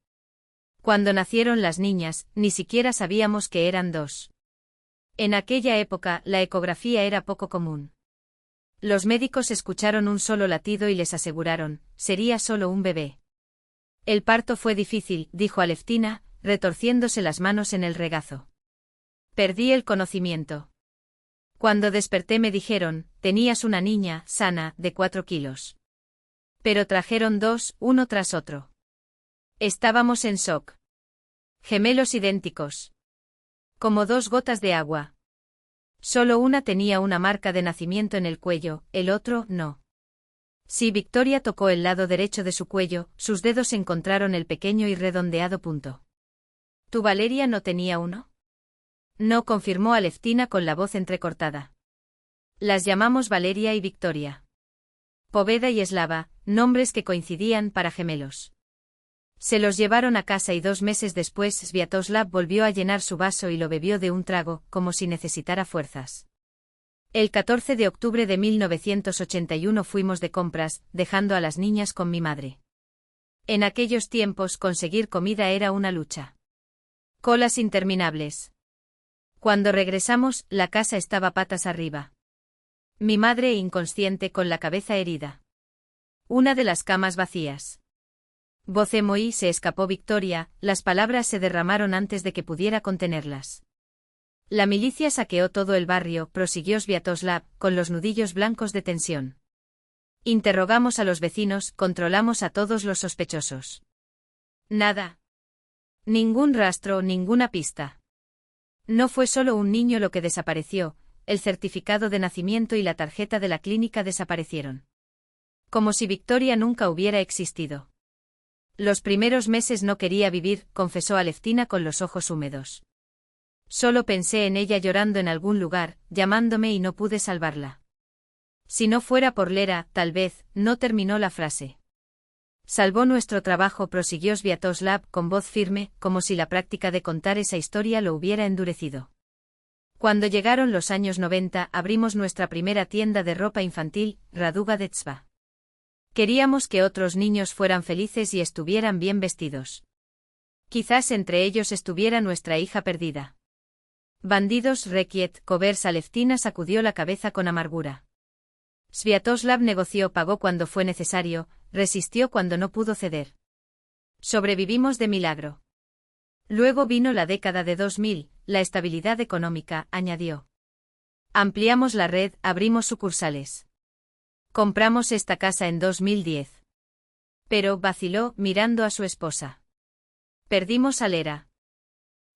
Cuando nacieron las niñas, ni siquiera sabíamos que eran 2. En aquella época, la ecografía era poco común. Los médicos escucharon un solo latido y les aseguraron, sería solo un bebé. El parto fue difícil, dijo Aleftina, retorciéndose las manos en el regazo. Perdí el conocimiento. Cuando desperté me dijeron, tenías una niña, sana, de 4 kilos. Pero trajeron 2, uno tras otro. Estábamos en shock. Gemelos idénticos. Como 2 gotas de agua. Solo una tenía una marca de nacimiento en el cuello, el otro, no. Si Victoria tocó el lado derecho de su cuello, sus dedos encontraron el pequeño y redondeado punto. ¿Tu Valeria no tenía uno? No, confirmó Aleftina con la voz entrecortada. Las llamamos Valeria y Victoria. Poveda y Eslava, nombres que coincidían para gemelos. Se los llevaron a casa y 2 meses después Sviatoslav volvió a llenar su vaso y lo bebió de un trago, como si necesitara fuerzas. El 14 de octubre de 1981 fuimos de compras, dejando a las niñas con mi madre. En aquellos tiempos conseguir comida era una lucha. Colas interminables. Cuando regresamos, la casa estaba patas arriba. Mi madre inconsciente con la cabeza herida. Una de las camas vacías. Vocemo y se escapó Victoria, las palabras se derramaron antes de que pudiera contenerlas. La milicia saqueó todo el barrio, prosiguió Sviatoslav, con los nudillos blancos de tensión. Interrogamos a los vecinos, controlamos a todos los sospechosos. Nada. Ningún rastro, ninguna pista. No fue solo un niño lo que desapareció, el certificado de nacimiento y la tarjeta de la clínica desaparecieron. Como si Victoria nunca hubiera existido. Los primeros meses no quería vivir, confesó Aleftina con los ojos húmedos. Solo pensé en ella llorando en algún lugar, llamándome y no pude salvarla. Si no fuera por Lera, tal vez, no terminó la frase. Salvó nuestro trabajo, prosiguió Sviatoslav con voz firme, como si la práctica de contar esa historia lo hubiera endurecido. Cuando llegaron los años 90, abrimos nuestra primera tienda de ropa infantil, Raduga Detstva. Queríamos que otros niños fueran felices y estuvieran bien vestidos. Quizás entre ellos estuviera nuestra hija perdida. Bandidos, Requiet, Covers. Aleftina sacudió la cabeza con amargura. Sviatoslav negoció, pagó cuando fue necesario, resistió cuando no pudo ceder. Sobrevivimos de milagro. Luego vino la década de 2000, la estabilidad económica, añadió. Ampliamos la red, abrimos sucursales. Compramos esta casa en 2010. Pero, vaciló, mirando a su esposa. Perdimos a Lera.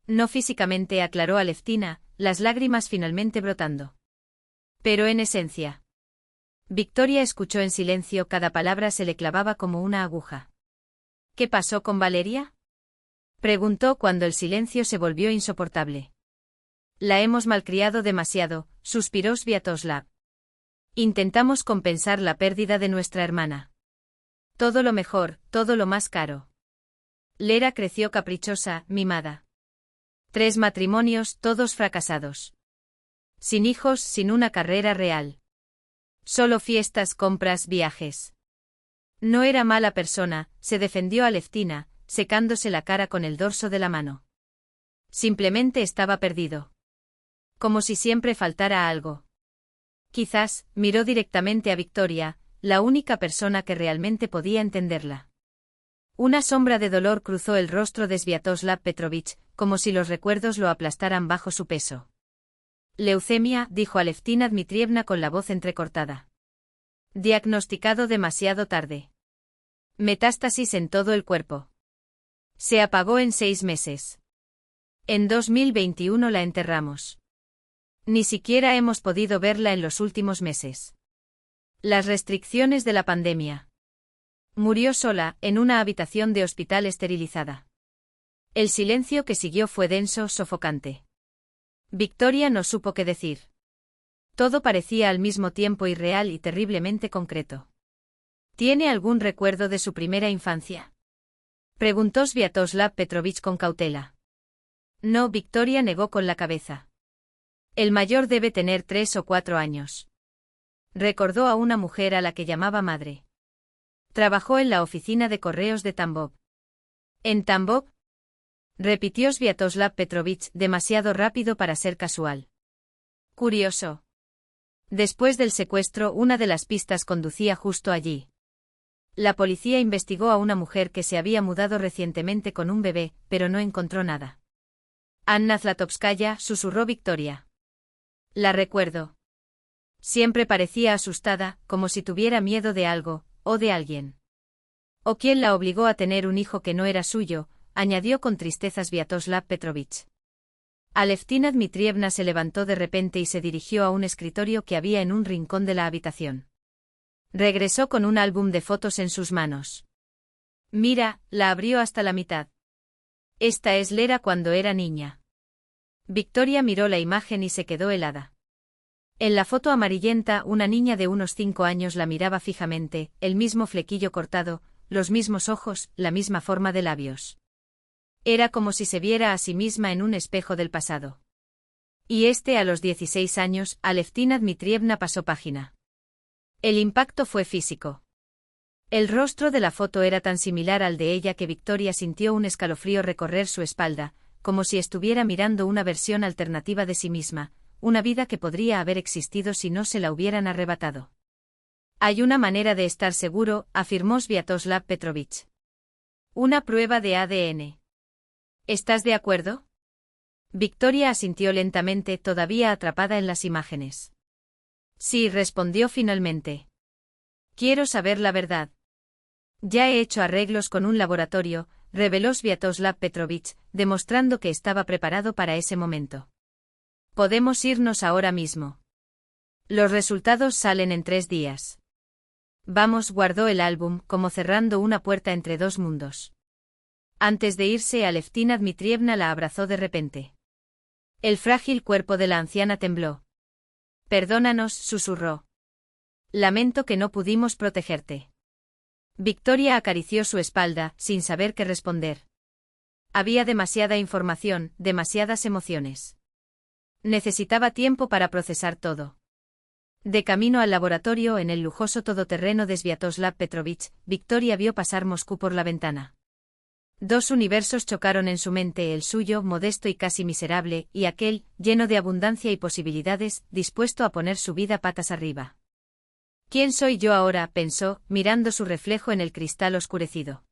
No físicamente, aclaró Aleftina, las lágrimas finalmente brotando. Pero en esencia. Victoria escuchó en silencio, cada palabra se le clavaba como una aguja. ¿Qué pasó con Valeria?, preguntó cuando el silencio se volvió insoportable. La hemos malcriado demasiado, suspiró Sviatoslav. Intentamos compensar la pérdida de nuestra hermana. Todo lo mejor, todo lo más caro. Lera creció caprichosa, mimada. 3 matrimonios, todos fracasados. Sin hijos, sin una carrera real. Solo fiestas, compras, viajes. No era mala persona, se defendió Aleftina, secándose la cara con el dorso de la mano. Simplemente estaba perdido. Como si siempre faltara algo. Quizás, miró directamente a Victoria, la única persona que realmente podía entenderla. Una sombra de dolor cruzó el rostro de Sviatoslav Petrovich, como si los recuerdos lo aplastaran bajo su peso. Leucemia, dijo Aleftina Dmitrievna con la voz entrecortada. Diagnosticado demasiado tarde. Metástasis en todo el cuerpo. Se apagó en 6 meses. En 2021 la enterramos. Ni siquiera hemos podido verla en los últimos meses. Las restricciones de la pandemia. Murió sola, en una habitación de hospital esterilizada. El silencio que siguió fue denso, sofocante. Victoria no supo qué decir. Todo parecía al mismo tiempo irreal y terriblemente concreto. ¿Tiene algún recuerdo de su primera infancia? Preguntó Sviatoslav Petrovich con cautela. No, Victoria negó con la cabeza. El mayor debe tener 3 o 4 años. Recordó a una mujer a la que llamaba madre. Trabajó en la oficina de correos de Tambov. ¿En Tambov? Repitió Sviatoslav Petrovich, demasiado rápido para ser casual. Curioso. Después del secuestro, una de las pistas conducía justo allí. La policía investigó a una mujer que se había mudado recientemente con un bebé, pero no encontró nada. Anna Zlatovskaya, susurró Victoria. La recuerdo. Siempre parecía asustada, como si tuviera miedo de algo, o de alguien. ¿O quién la obligó a tener un hijo que no era suyo?, añadió con tristeza Sviatoslav Petrovich. Aleftina Dmitrievna se levantó de repente y se dirigió a un escritorio que había en un rincón de la habitación. Regresó con un álbum de fotos en sus manos. Mira, la abrió hasta la mitad. Esta es Lera cuando era niña. Victoria miró la imagen y se quedó helada. En la foto amarillenta, una niña de unos 5 años la miraba fijamente, el mismo flequillo cortado, los mismos ojos, la misma forma de labios. Era como si se viera a sí misma en un espejo del pasado. Y a los 16 años, Aleftina Dmitrievna pasó página. El impacto fue físico. El rostro de la foto era tan similar al de ella que Victoria sintió un escalofrío recorrer su espalda, como si estuviera mirando una versión alternativa de sí misma, una vida que podría haber existido si no se la hubieran arrebatado. Hay una manera de estar seguro, afirmó Sviatoslav Petrovich. Una prueba de ADN. ¿Estás de acuerdo? Victoria asintió lentamente, todavía atrapada en las imágenes. Sí, respondió finalmente. Quiero saber la verdad. Ya he hecho arreglos con un laboratorio, reveló Sviatoslav Petrovich, demostrando que estaba preparado para ese momento. Podemos irnos ahora mismo. Los resultados salen en 3 días. Vamos, guardó el álbum, como cerrando una puerta entre 2 mundos. Antes de irse, Aleftina Dmitrievna la abrazó de repente. El frágil cuerpo de la anciana tembló. Perdónanos, susurró. Lamento que no pudimos protegerte. Victoria acarició su espalda, sin saber qué responder. Había demasiada información, demasiadas emociones. Necesitaba tiempo para procesar todo. De camino al laboratorio en el lujoso todoterreno de Sviatoslav Petrovich, Victoria vio pasar Moscú por la ventana. 2 universos chocaron en su mente, el suyo, modesto y casi miserable, y aquel, lleno de abundancia y posibilidades, dispuesto a poner su vida patas arriba. ¿Quién soy yo ahora?, pensó, mirando su reflejo en el cristal oscurecido.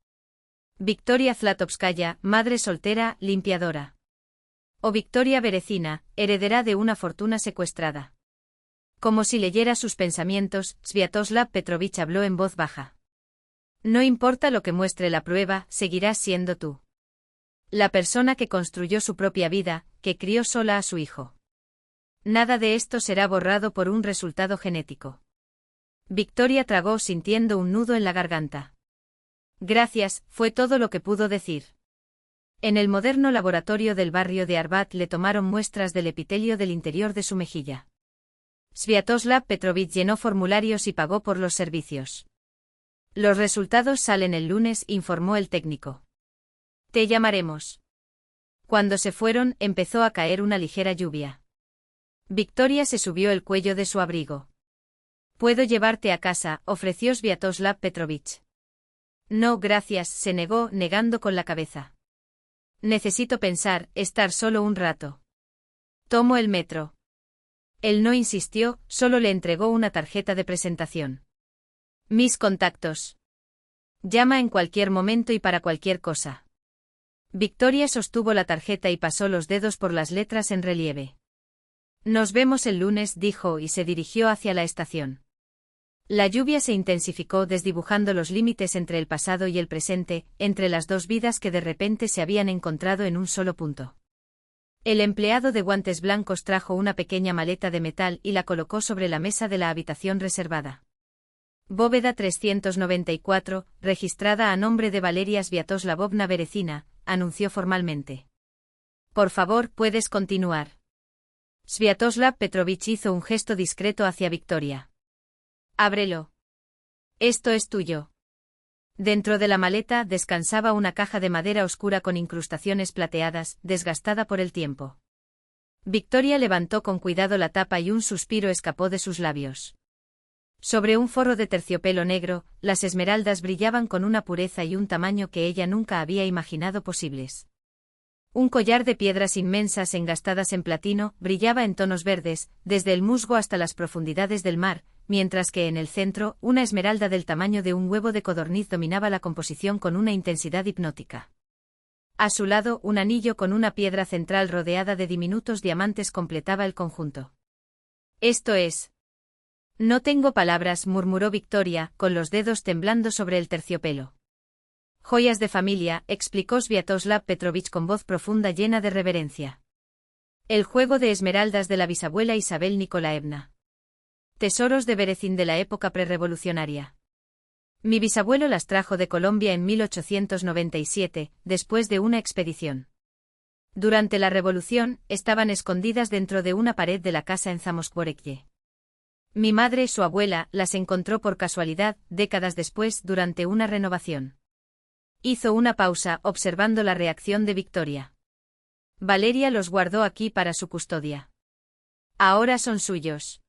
Victoria Zlatovskaya, madre soltera, limpiadora. O Victoria Berecina, heredera de una fortuna secuestrada. Como si leyera sus pensamientos, Sviatoslav Petrovich habló en voz baja. No importa lo que muestre la prueba, seguirás siendo tú. La persona que construyó su propia vida, que crió sola a su hijo. Nada de esto será borrado por un resultado genético. Victoria tragó sintiendo un nudo en la garganta. Gracias, fue todo lo que pudo decir. En el moderno laboratorio del barrio de Arbat le tomaron muestras del epitelio del interior de su mejilla. Sviatoslav Petrovich llenó formularios y pagó por los servicios. Los resultados salen el lunes, informó el técnico. Te llamaremos. Cuando se fueron, empezó a caer una ligera lluvia. Victoria se subió el cuello de su abrigo. «Puedo llevarte a casa», ofreció Sviatoslav Petrovich. «No, gracias», se negó, negando con la cabeza. «Necesito pensar, estar solo un rato. Tomo el metro». Él no insistió, solo le entregó una tarjeta de presentación. «Mis contactos. Llama en cualquier momento y para cualquier cosa». Victoria sostuvo la tarjeta y pasó los dedos por las letras en relieve. «Nos vemos el lunes», dijo y se dirigió hacia la estación. La lluvia se intensificó desdibujando los límites entre el pasado y el presente, entre las dos vidas que de repente se habían encontrado en un solo punto. El empleado de guantes blancos trajo una pequeña maleta de metal y la colocó sobre la mesa de la habitación reservada. Bóveda 394, registrada a nombre de Valeria Sviatoslavovna Berecina, anunció formalmente. «Por favor, puedes continuar». Sviatoslav Petrovich hizo un gesto discreto hacia Victoria. «Ábrelo. Esto es tuyo». Dentro de la maleta descansaba una caja de madera oscura con incrustaciones plateadas, desgastada por el tiempo. Victoria levantó con cuidado la tapa y un suspiro escapó de sus labios. Sobre un forro de terciopelo negro, las esmeraldas brillaban con una pureza y un tamaño que ella nunca había imaginado posibles. Un collar de piedras inmensas engastadas en platino brillaba en tonos verdes, desde el musgo hasta las profundidades del mar, mientras que en el centro, una esmeralda del tamaño de un huevo de codorniz dominaba la composición con una intensidad hipnótica. A su lado, un anillo con una piedra central rodeada de diminutos diamantes completaba el conjunto. «Esto es». «No tengo palabras», murmuró Victoria, con los dedos temblando sobre el terciopelo. «Joyas de familia», explicó Sviatoslav Petrovich con voz profunda llena de reverencia. «El juego de esmeraldas de la bisabuela Isabel Nikolaevna. Tesoros de Berecín de la época prerrevolucionaria. Mi bisabuelo las trajo de Colombia en 1897, después de una expedición. Durante la revolución, estaban escondidas dentro de una pared de la casa en Zamoskvorekie. Mi madre, su abuela, las encontró por casualidad, décadas después, durante una renovación». Hizo una pausa, observando la reacción de Victoria. «Valeria los guardó aquí para su custodia. Ahora son suyos.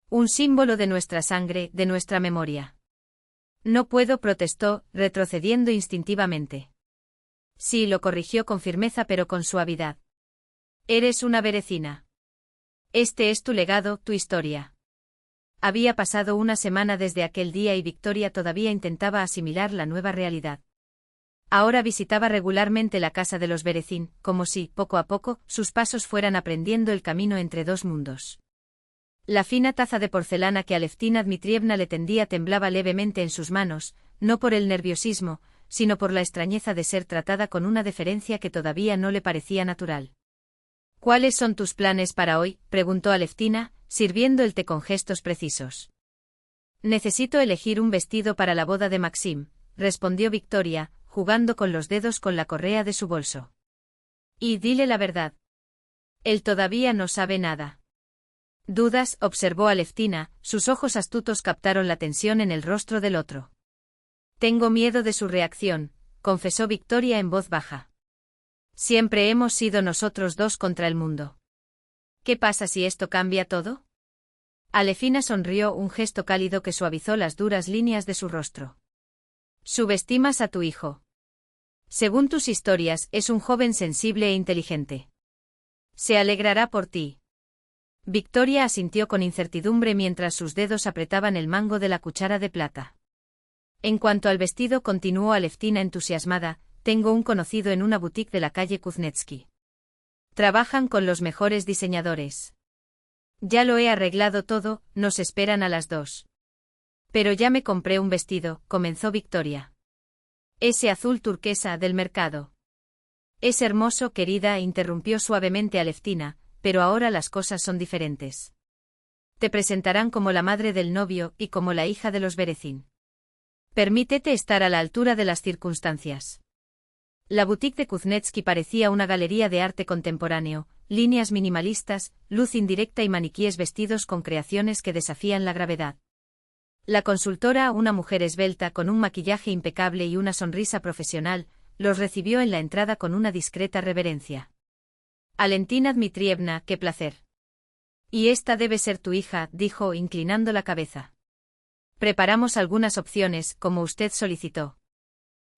Un símbolo de nuestra sangre, de nuestra memoria». «No puedo», protestó, retrocediendo instintivamente. «Sí», lo corrigió con firmeza pero con suavidad. «Eres una berecina. Este es tu legado, tu historia». Había pasado una semana desde aquel día y Victoria todavía intentaba asimilar la nueva realidad. Ahora visitaba regularmente la casa de los Berecín, como si, poco a poco, sus pasos fueran aprendiendo el camino entre dos mundos. La fina taza de porcelana que Aleftina Dmitrievna le tendía temblaba levemente en sus manos, no por el nerviosismo, sino por la extrañeza de ser tratada con una deferencia que todavía no le parecía natural. «¿Cuáles son tus planes para hoy?», preguntó Aleftina, sirviendo el té con gestos precisos. «Necesito elegir un vestido para la boda de Maxim», respondió Victoria, jugando con los dedos con la correa de su bolso. «Y dile la verdad. Él todavía no sabe nada». «¿Dudas?», observó Aleftina, sus ojos astutos captaron la tensión en el rostro del otro. «Tengo miedo de su reacción», confesó Victoria en voz baja. «Siempre hemos sido nosotros dos contra el mundo. ¿Qué pasa si esto cambia todo?». Alefina sonrió, un gesto cálido que suavizó las duras líneas de su rostro. «Subestimas a tu hijo. Según tus historias, es un joven sensible e inteligente. Se alegrará por ti». Victoria asintió con incertidumbre mientras sus dedos apretaban el mango de la cuchara de plata. «En cuanto al vestido», continuó Aleftina entusiasmada, «tengo un conocido en una boutique de la calle Kuznetsky. Trabajan con los mejores diseñadores. Ya lo he arreglado todo, nos esperan a las 2. Pero ya me compré un vestido», comenzó Victoria. «Ese azul turquesa del mercado». «Es hermoso, querida», interrumpió suavemente Aleftina, «pero ahora las cosas son diferentes. Te presentarán como la madre del novio y como la hija de los Berecín. Permítete estar a la altura de las circunstancias». La boutique de Kuznetsky parecía una galería de arte contemporáneo, líneas minimalistas, luz indirecta y maniquíes vestidos con creaciones que desafían la gravedad. La consultora, una mujer esbelta con un maquillaje impecable y una sonrisa profesional, los recibió en la entrada con una discreta reverencia. Alentina Dmitrievna, qué placer. Y esta debe ser tu hija, dijo, inclinando la cabeza. Preparamos algunas opciones, como usted solicitó.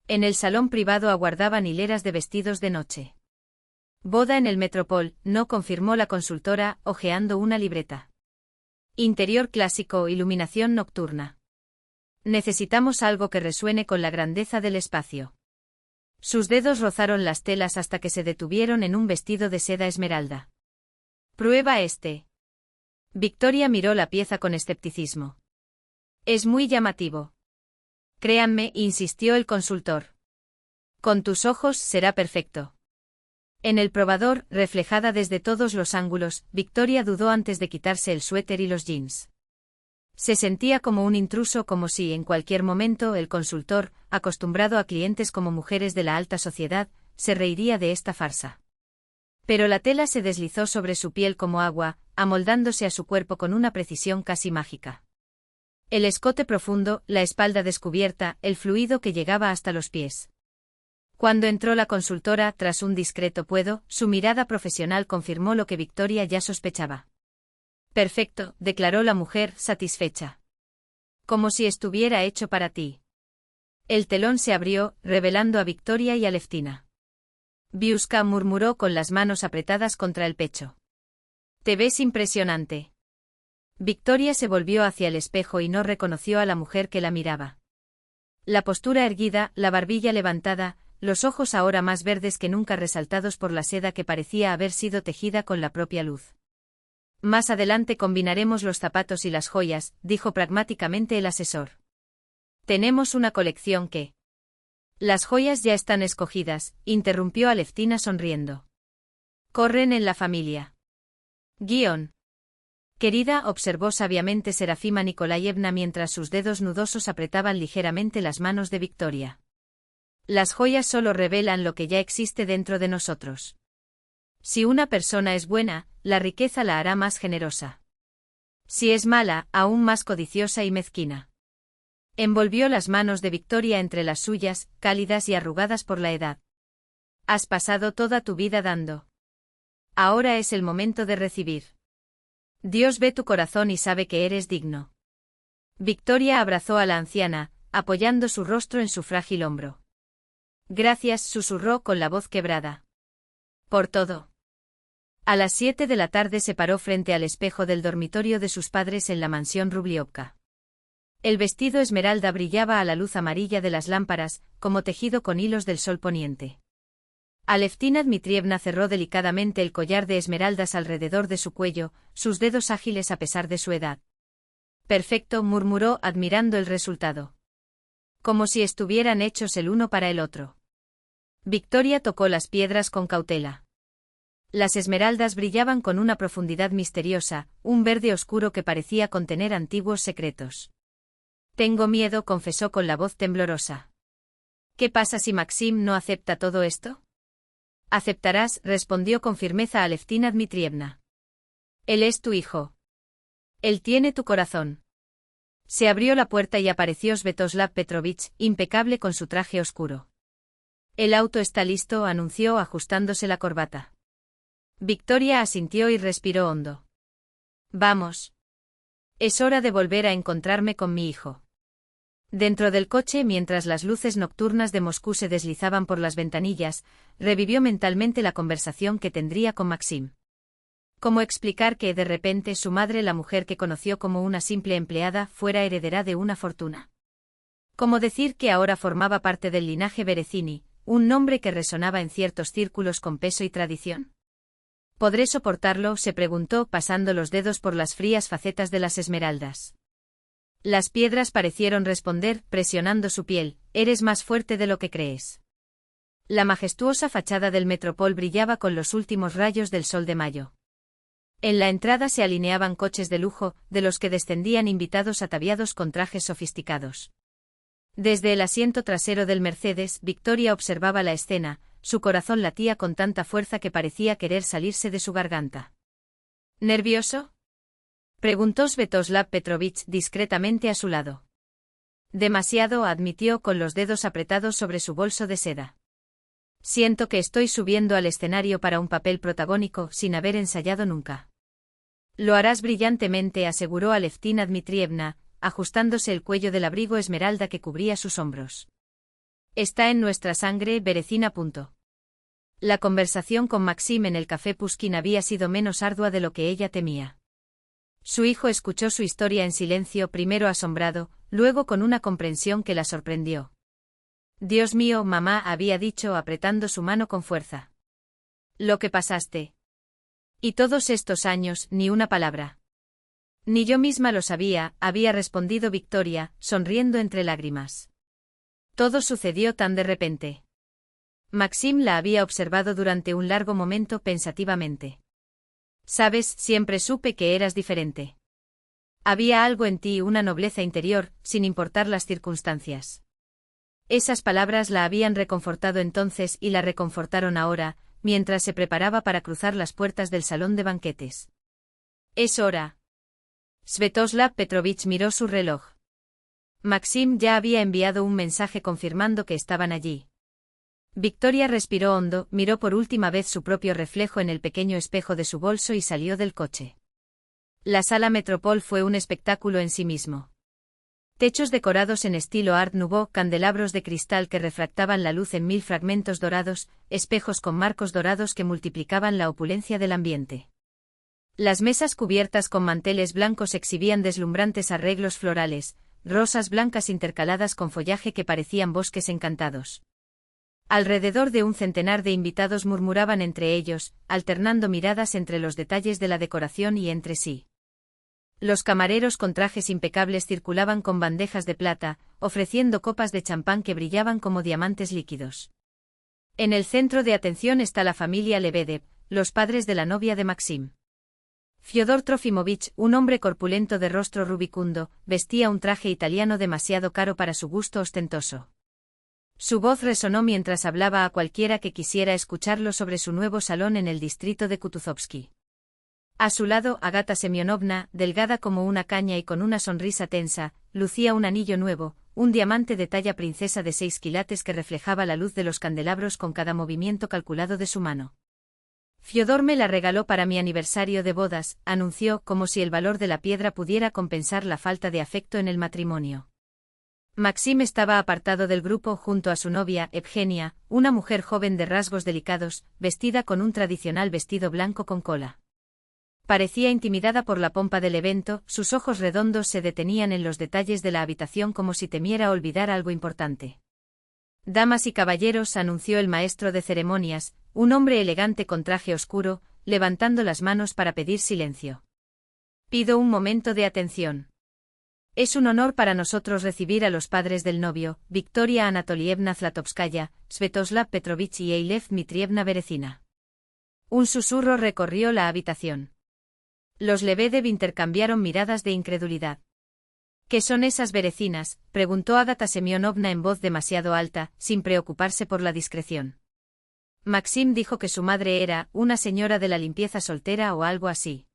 En el salón privado aguardaban hileras de vestidos de noche. Boda en el Metropol, no, confirmó la consultora, hojeando una libreta. Interior clásico, iluminación nocturna. Necesitamos algo que resuene con la grandeza del espacio. Sus dedos rozaron las telas hasta que se detuvieron en un vestido de seda esmeralda. Prueba este. Victoria miró la pieza con escepticismo. Es muy llamativo. Créanme, insistió el consultor. Con tus ojos será perfecto. En el probador, reflejada desde todos los ángulos, Victoria dudó antes de quitarse el suéter y los jeans. Se sentía como un intruso, como si en cualquier momento el consultor, acostumbrado a clientes como mujeres de la alta sociedad, se reiría de esta farsa. Pero la tela se deslizó sobre su piel como agua, amoldándose a su cuerpo con una precisión casi mágica. El escote profundo, la espalda descubierta, el fluido que llegaba hasta los pies. Cuando entró la consultora, tras un discreto puedo, su mirada profesional confirmó lo que Victoria ya sospechaba. Perfecto, declaró la mujer, satisfecha. Como si estuviera hecho para ti. El telón se abrió, revelando a Victoria y a Aleftina. Viuska murmuró con las manos apretadas contra el pecho. Te ves impresionante. Victoria se volvió hacia el espejo y no reconoció a la mujer que la miraba. La postura erguida, la barbilla levantada, los ojos ahora más verdes que nunca resaltados por la seda que parecía haber sido tejida con la propia luz. Más adelante combinaremos los zapatos y las joyas, dijo pragmáticamente el asesor. Tenemos una colección que... Las joyas ya están escogidas, interrumpió Aleftina sonriendo. Corren en la familia. Guión. Querida, observó sabiamente Serafima Nikolayevna mientras sus dedos nudosos apretaban ligeramente las manos de Victoria. Las joyas solo revelan lo que ya existe dentro de nosotros. Si una persona es buena, la riqueza la hará más generosa. Si es mala, aún más codiciosa y mezquina. Envolvió las manos de Victoria entre las suyas, cálidas y arrugadas por la edad. Has pasado toda tu vida dando. Ahora es el momento de recibir. Dios ve tu corazón y sabe que eres digno. Victoria abrazó a la anciana, apoyando su rostro en su frágil hombro. Gracias, susurró con la voz quebrada. Por todo. A las 7 de la tarde se paró frente al espejo del dormitorio de sus padres en la mansión Rubliovka. El vestido esmeralda brillaba a la luz amarilla de las lámparas, como tejido con hilos del sol poniente. Aleftina Dmitrievna cerró delicadamente el collar de esmeraldas alrededor de su cuello, sus dedos ágiles a pesar de su edad. Perfecto, murmuró admirando el resultado. Como si estuvieran hechos el uno para el otro. Victoria tocó las piedras con cautela. Las esmeraldas brillaban con una profundidad misteriosa, un verde oscuro que parecía contener antiguos secretos. Tengo miedo, confesó con la voz temblorosa. ¿Qué pasa si Maxim no acepta todo esto? Aceptarás, respondió con firmeza Aleftina Dmitrievna. Él es tu hijo. Él tiene tu corazón. Se abrió la puerta y apareció Svetoslav Petrovich, impecable con su traje oscuro. El auto está listo, anunció ajustándose la corbata. Victoria asintió y respiró hondo. Vamos. Es hora de volver a encontrarme con mi hijo. Dentro del coche, mientras las luces nocturnas de Moscú se deslizaban por las ventanillas, revivió mentalmente la conversación que tendría con Maxim. ¿Cómo explicar que de repente su madre, la mujer que conoció como una simple empleada, fuera heredera de una fortuna? ¿Cómo decir que ahora formaba parte del linaje Berezini, un nombre que resonaba en ciertos círculos con peso y tradición? ¿Podré soportarlo?, se preguntó pasando los dedos por las frías facetas de las esmeraldas. Las piedras parecieron responder, presionando su piel, eres más fuerte de lo que crees. La majestuosa fachada del Metropol brillaba con los últimos rayos del sol de mayo. En la entrada se alineaban coches de lujo, de los que descendían invitados ataviados con trajes sofisticados. Desde el asiento trasero del Mercedes, Victoria observaba la escena, su corazón latía con tanta fuerza que parecía querer salirse de su garganta. ¿Nervioso?, preguntó Svetoslav Petrovich discretamente a su lado. Demasiado, admitió con los dedos apretados sobre su bolso de seda. Siento que estoy subiendo al escenario para un papel protagónico sin haber ensayado nunca. Lo harás brillantemente, aseguró Aleftina Dmitrievna, ajustándose el cuello del abrigo esmeralda que cubría sus hombros. Está en nuestra sangre, Berezina. La conversación con Maxim en el café Pushkin había sido menos ardua de lo que ella temía. Su hijo escuchó su historia en silencio, primero asombrado, luego con una comprensión que la sorprendió. Dios mío, mamá, había dicho apretando su mano con fuerza. Lo que pasaste. Y todos estos años, ni una palabra. Ni yo misma lo sabía, había respondido Victoria, sonriendo entre lágrimas. Todo sucedió tan de repente. Maxim la había observado durante un largo momento pensativamente. Sabes, siempre supe que eras diferente. Había algo en ti, una nobleza interior, sin importar las circunstancias. Esas palabras la habían reconfortado entonces y la reconfortaron ahora, mientras se preparaba para cruzar las puertas del salón de banquetes. Es hora. Svetoslav Petrovich miró su reloj. Maxim ya había enviado un mensaje confirmando que estaban allí. Victoria respiró hondo, miró por última vez su propio reflejo en el pequeño espejo de su bolso y salió del coche. La sala Metropol fue un espectáculo en sí mismo. Techos decorados en estilo Art Nouveau, candelabros de cristal que refractaban la luz en 1000 fragmentos dorados, espejos con marcos dorados que multiplicaban la opulencia del ambiente. Las mesas cubiertas con manteles blancos exhibían deslumbrantes arreglos florales, rosas blancas intercaladas con follaje que parecían bosques encantados. Alrededor de un centenar de invitados murmuraban entre ellos, alternando miradas entre los detalles de la decoración y entre sí. Los camareros con trajes impecables circulaban con bandejas de plata, ofreciendo copas de champán que brillaban como diamantes líquidos. En el centro de atención está la familia Lebedev, los padres de la novia de Maxim. Fyodor Trofimovich, un hombre corpulento de rostro rubicundo, vestía un traje italiano demasiado caro para su gusto ostentoso. Su voz resonó mientras hablaba a cualquiera que quisiera escucharlo sobre su nuevo salón en el distrito de Kutuzovsky. A su lado, Agata Semyonovna, delgada como una caña y con una sonrisa tensa, lucía un anillo nuevo, un diamante de talla princesa de 6 quilates que reflejaba la luz de los candelabros con cada movimiento calculado de su mano. Fyodor me la regaló para mi aniversario de bodas, anunció, como si el valor de la piedra pudiera compensar la falta de afecto en el matrimonio. Maxim estaba apartado del grupo junto a su novia, Evgenia, una mujer joven de rasgos delicados, vestida con un tradicional vestido blanco con cola. Parecía intimidada por la pompa del evento, sus ojos redondos se detenían en los detalles de la habitación como si temiera olvidar algo importante. Damas y caballeros, anunció el maestro de ceremonias, un hombre elegante con traje oscuro, levantando las manos para pedir silencio. Pido un momento de atención. Es un honor para nosotros recibir a los padres del novio, Victoria Anatolievna Zlatovskaya, Svetoslav Petrovich y Eilev Dmitrievna Berezina. Un susurro recorrió la habitación. Los Lebedev intercambiaron miradas de incredulidad. ¿Qué son esas berecinas?, preguntó Agata Semyonovna en voz demasiado alta, sin preocuparse por la discreción. Maxim dijo que su madre era una señora de la limpieza soltera o algo así.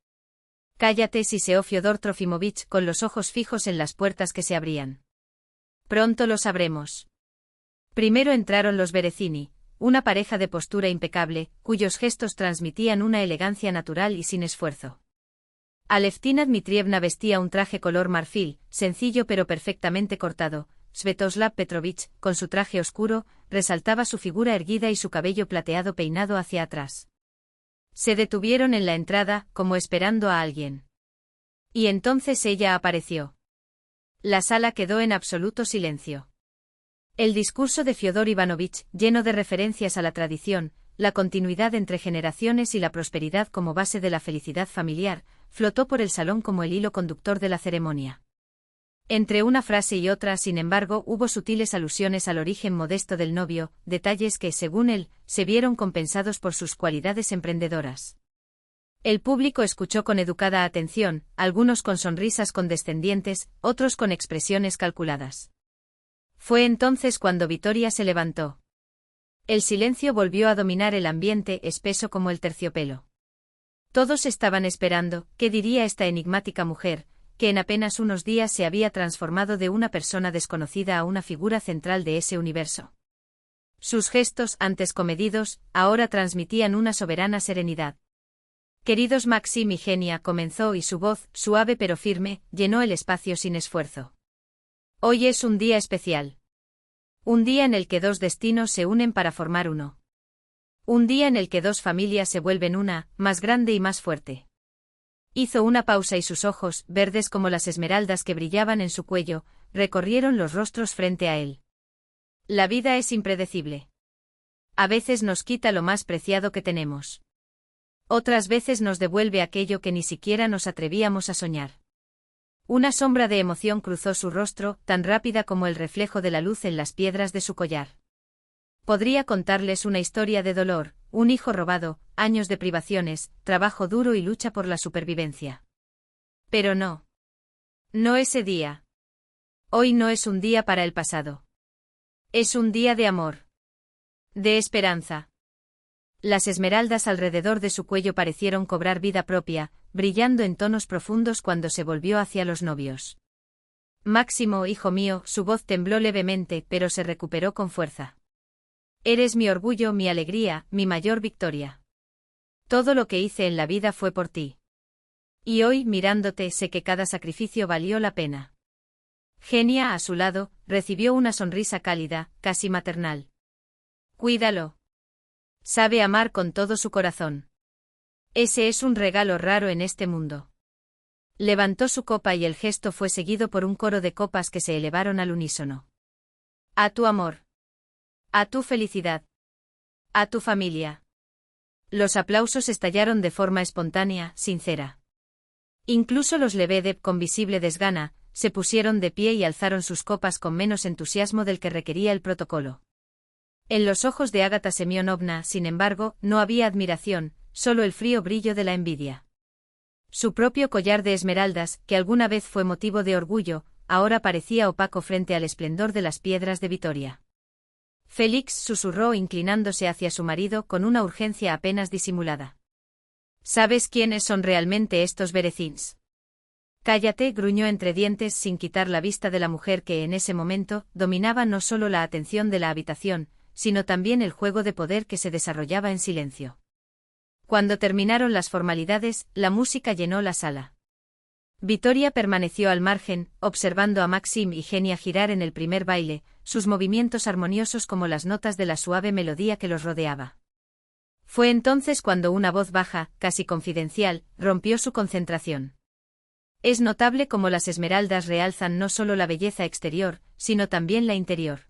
Cállate, siseó Fyodor Trofimovich con los ojos fijos en las puertas que se abrían. Pronto lo sabremos. Primero entraron los Berezini, una pareja de postura impecable, cuyos gestos transmitían una elegancia natural y sin esfuerzo. Aleftina Dmitrievna vestía un traje color marfil, sencillo pero perfectamente cortado. Svetoslav Petrovich, con su traje oscuro, resaltaba su figura erguida y su cabello plateado peinado hacia atrás. Se detuvieron en la entrada, como esperando a alguien. Y entonces ella apareció. La sala quedó en absoluto silencio. El discurso de Fyodor Ivanovich, lleno de referencias a la tradición, la continuidad entre generaciones y la prosperidad como base de la felicidad familiar, flotó por el salón como el hilo conductor de la ceremonia. Entre una frase y otra, sin embargo, hubo sutiles alusiones al origen modesto del novio, detalles que, según él, se vieron compensados por sus cualidades emprendedoras. El público escuchó con educada atención, algunos con sonrisas condescendientes, otros con expresiones calculadas. Fue entonces cuando Victoria se levantó. El silencio volvió a dominar el ambiente, espeso como el terciopelo. Todos estaban esperando, ¿qué diría esta enigmática mujer, que en apenas unos días se había transformado de una persona desconocida a una figura central de ese universo? Sus gestos, antes comedidos, ahora transmitían una soberana serenidad. Queridos Maxim y Genia, comenzó y su voz, suave pero firme, llenó el espacio sin esfuerzo. Hoy es un día especial. Un día en el que dos destinos se unen para formar uno. Un día en el que dos familias se vuelven una, más grande y más fuerte. Hizo una pausa y sus ojos, verdes como las esmeraldas que brillaban en su cuello, recorrieron los rostros frente a él. La vida es impredecible. A veces nos quita lo más preciado que tenemos. Otras veces nos devuelve aquello que ni siquiera nos atrevíamos a soñar. Una sombra de emoción cruzó su rostro, tan rápida como el reflejo de la luz en las piedras de su collar. Podría contarles una historia de dolor, un hijo robado, años de privaciones, trabajo duro y lucha por la supervivencia. Pero no. No ese día. Hoy no es un día para el pasado. Es un día de amor. De esperanza. Las esmeraldas alrededor de su cuello parecieron cobrar vida propia, brillando en tonos profundos cuando se volvió hacia los novios. Máximo, hijo mío, su voz tembló levemente, pero se recuperó con fuerza. Eres mi orgullo, mi alegría, mi mayor victoria. Todo lo que hice en la vida fue por ti. Y hoy, mirándote, sé que cada sacrificio valió la pena. Genia, a su lado, recibió una sonrisa cálida, casi maternal. Cuídalo. Sabe amar con todo su corazón. Ese es un regalo raro en este mundo. Levantó su copa y el gesto fue seguido por un coro de copas que se elevaron al unísono. A tu amor. A tu felicidad. A tu familia. Los aplausos estallaron de forma espontánea, sincera. Incluso los Lebedev, con visible desgana, se pusieron de pie y alzaron sus copas con menos entusiasmo del que requería el protocolo. En los ojos de Ágata Semyonovna, sin embargo, no había admiración, solo el frío brillo de la envidia. Su propio collar de esmeraldas, que alguna vez fue motivo de orgullo, ahora parecía opaco frente al esplendor de las piedras de Vitoria. Félix susurró inclinándose hacia su marido con una urgencia apenas disimulada. ¿Sabes quiénes son realmente estos Berezins? Cállate, gruñó entre dientes sin quitar la vista de la mujer que en ese momento dominaba no solo la atención de la habitación, sino también el juego de poder que se desarrollaba en silencio. Cuando terminaron las formalidades, la música llenó la sala. Vitoria permaneció al margen, observando a Maxim y Genia girar en el primer baile, sus movimientos armoniosos como las notas de la suave melodía que los rodeaba. Fue entonces cuando una voz baja, casi confidencial, rompió su concentración. Es notable cómo las esmeraldas realzan no solo la belleza exterior, sino también la interior.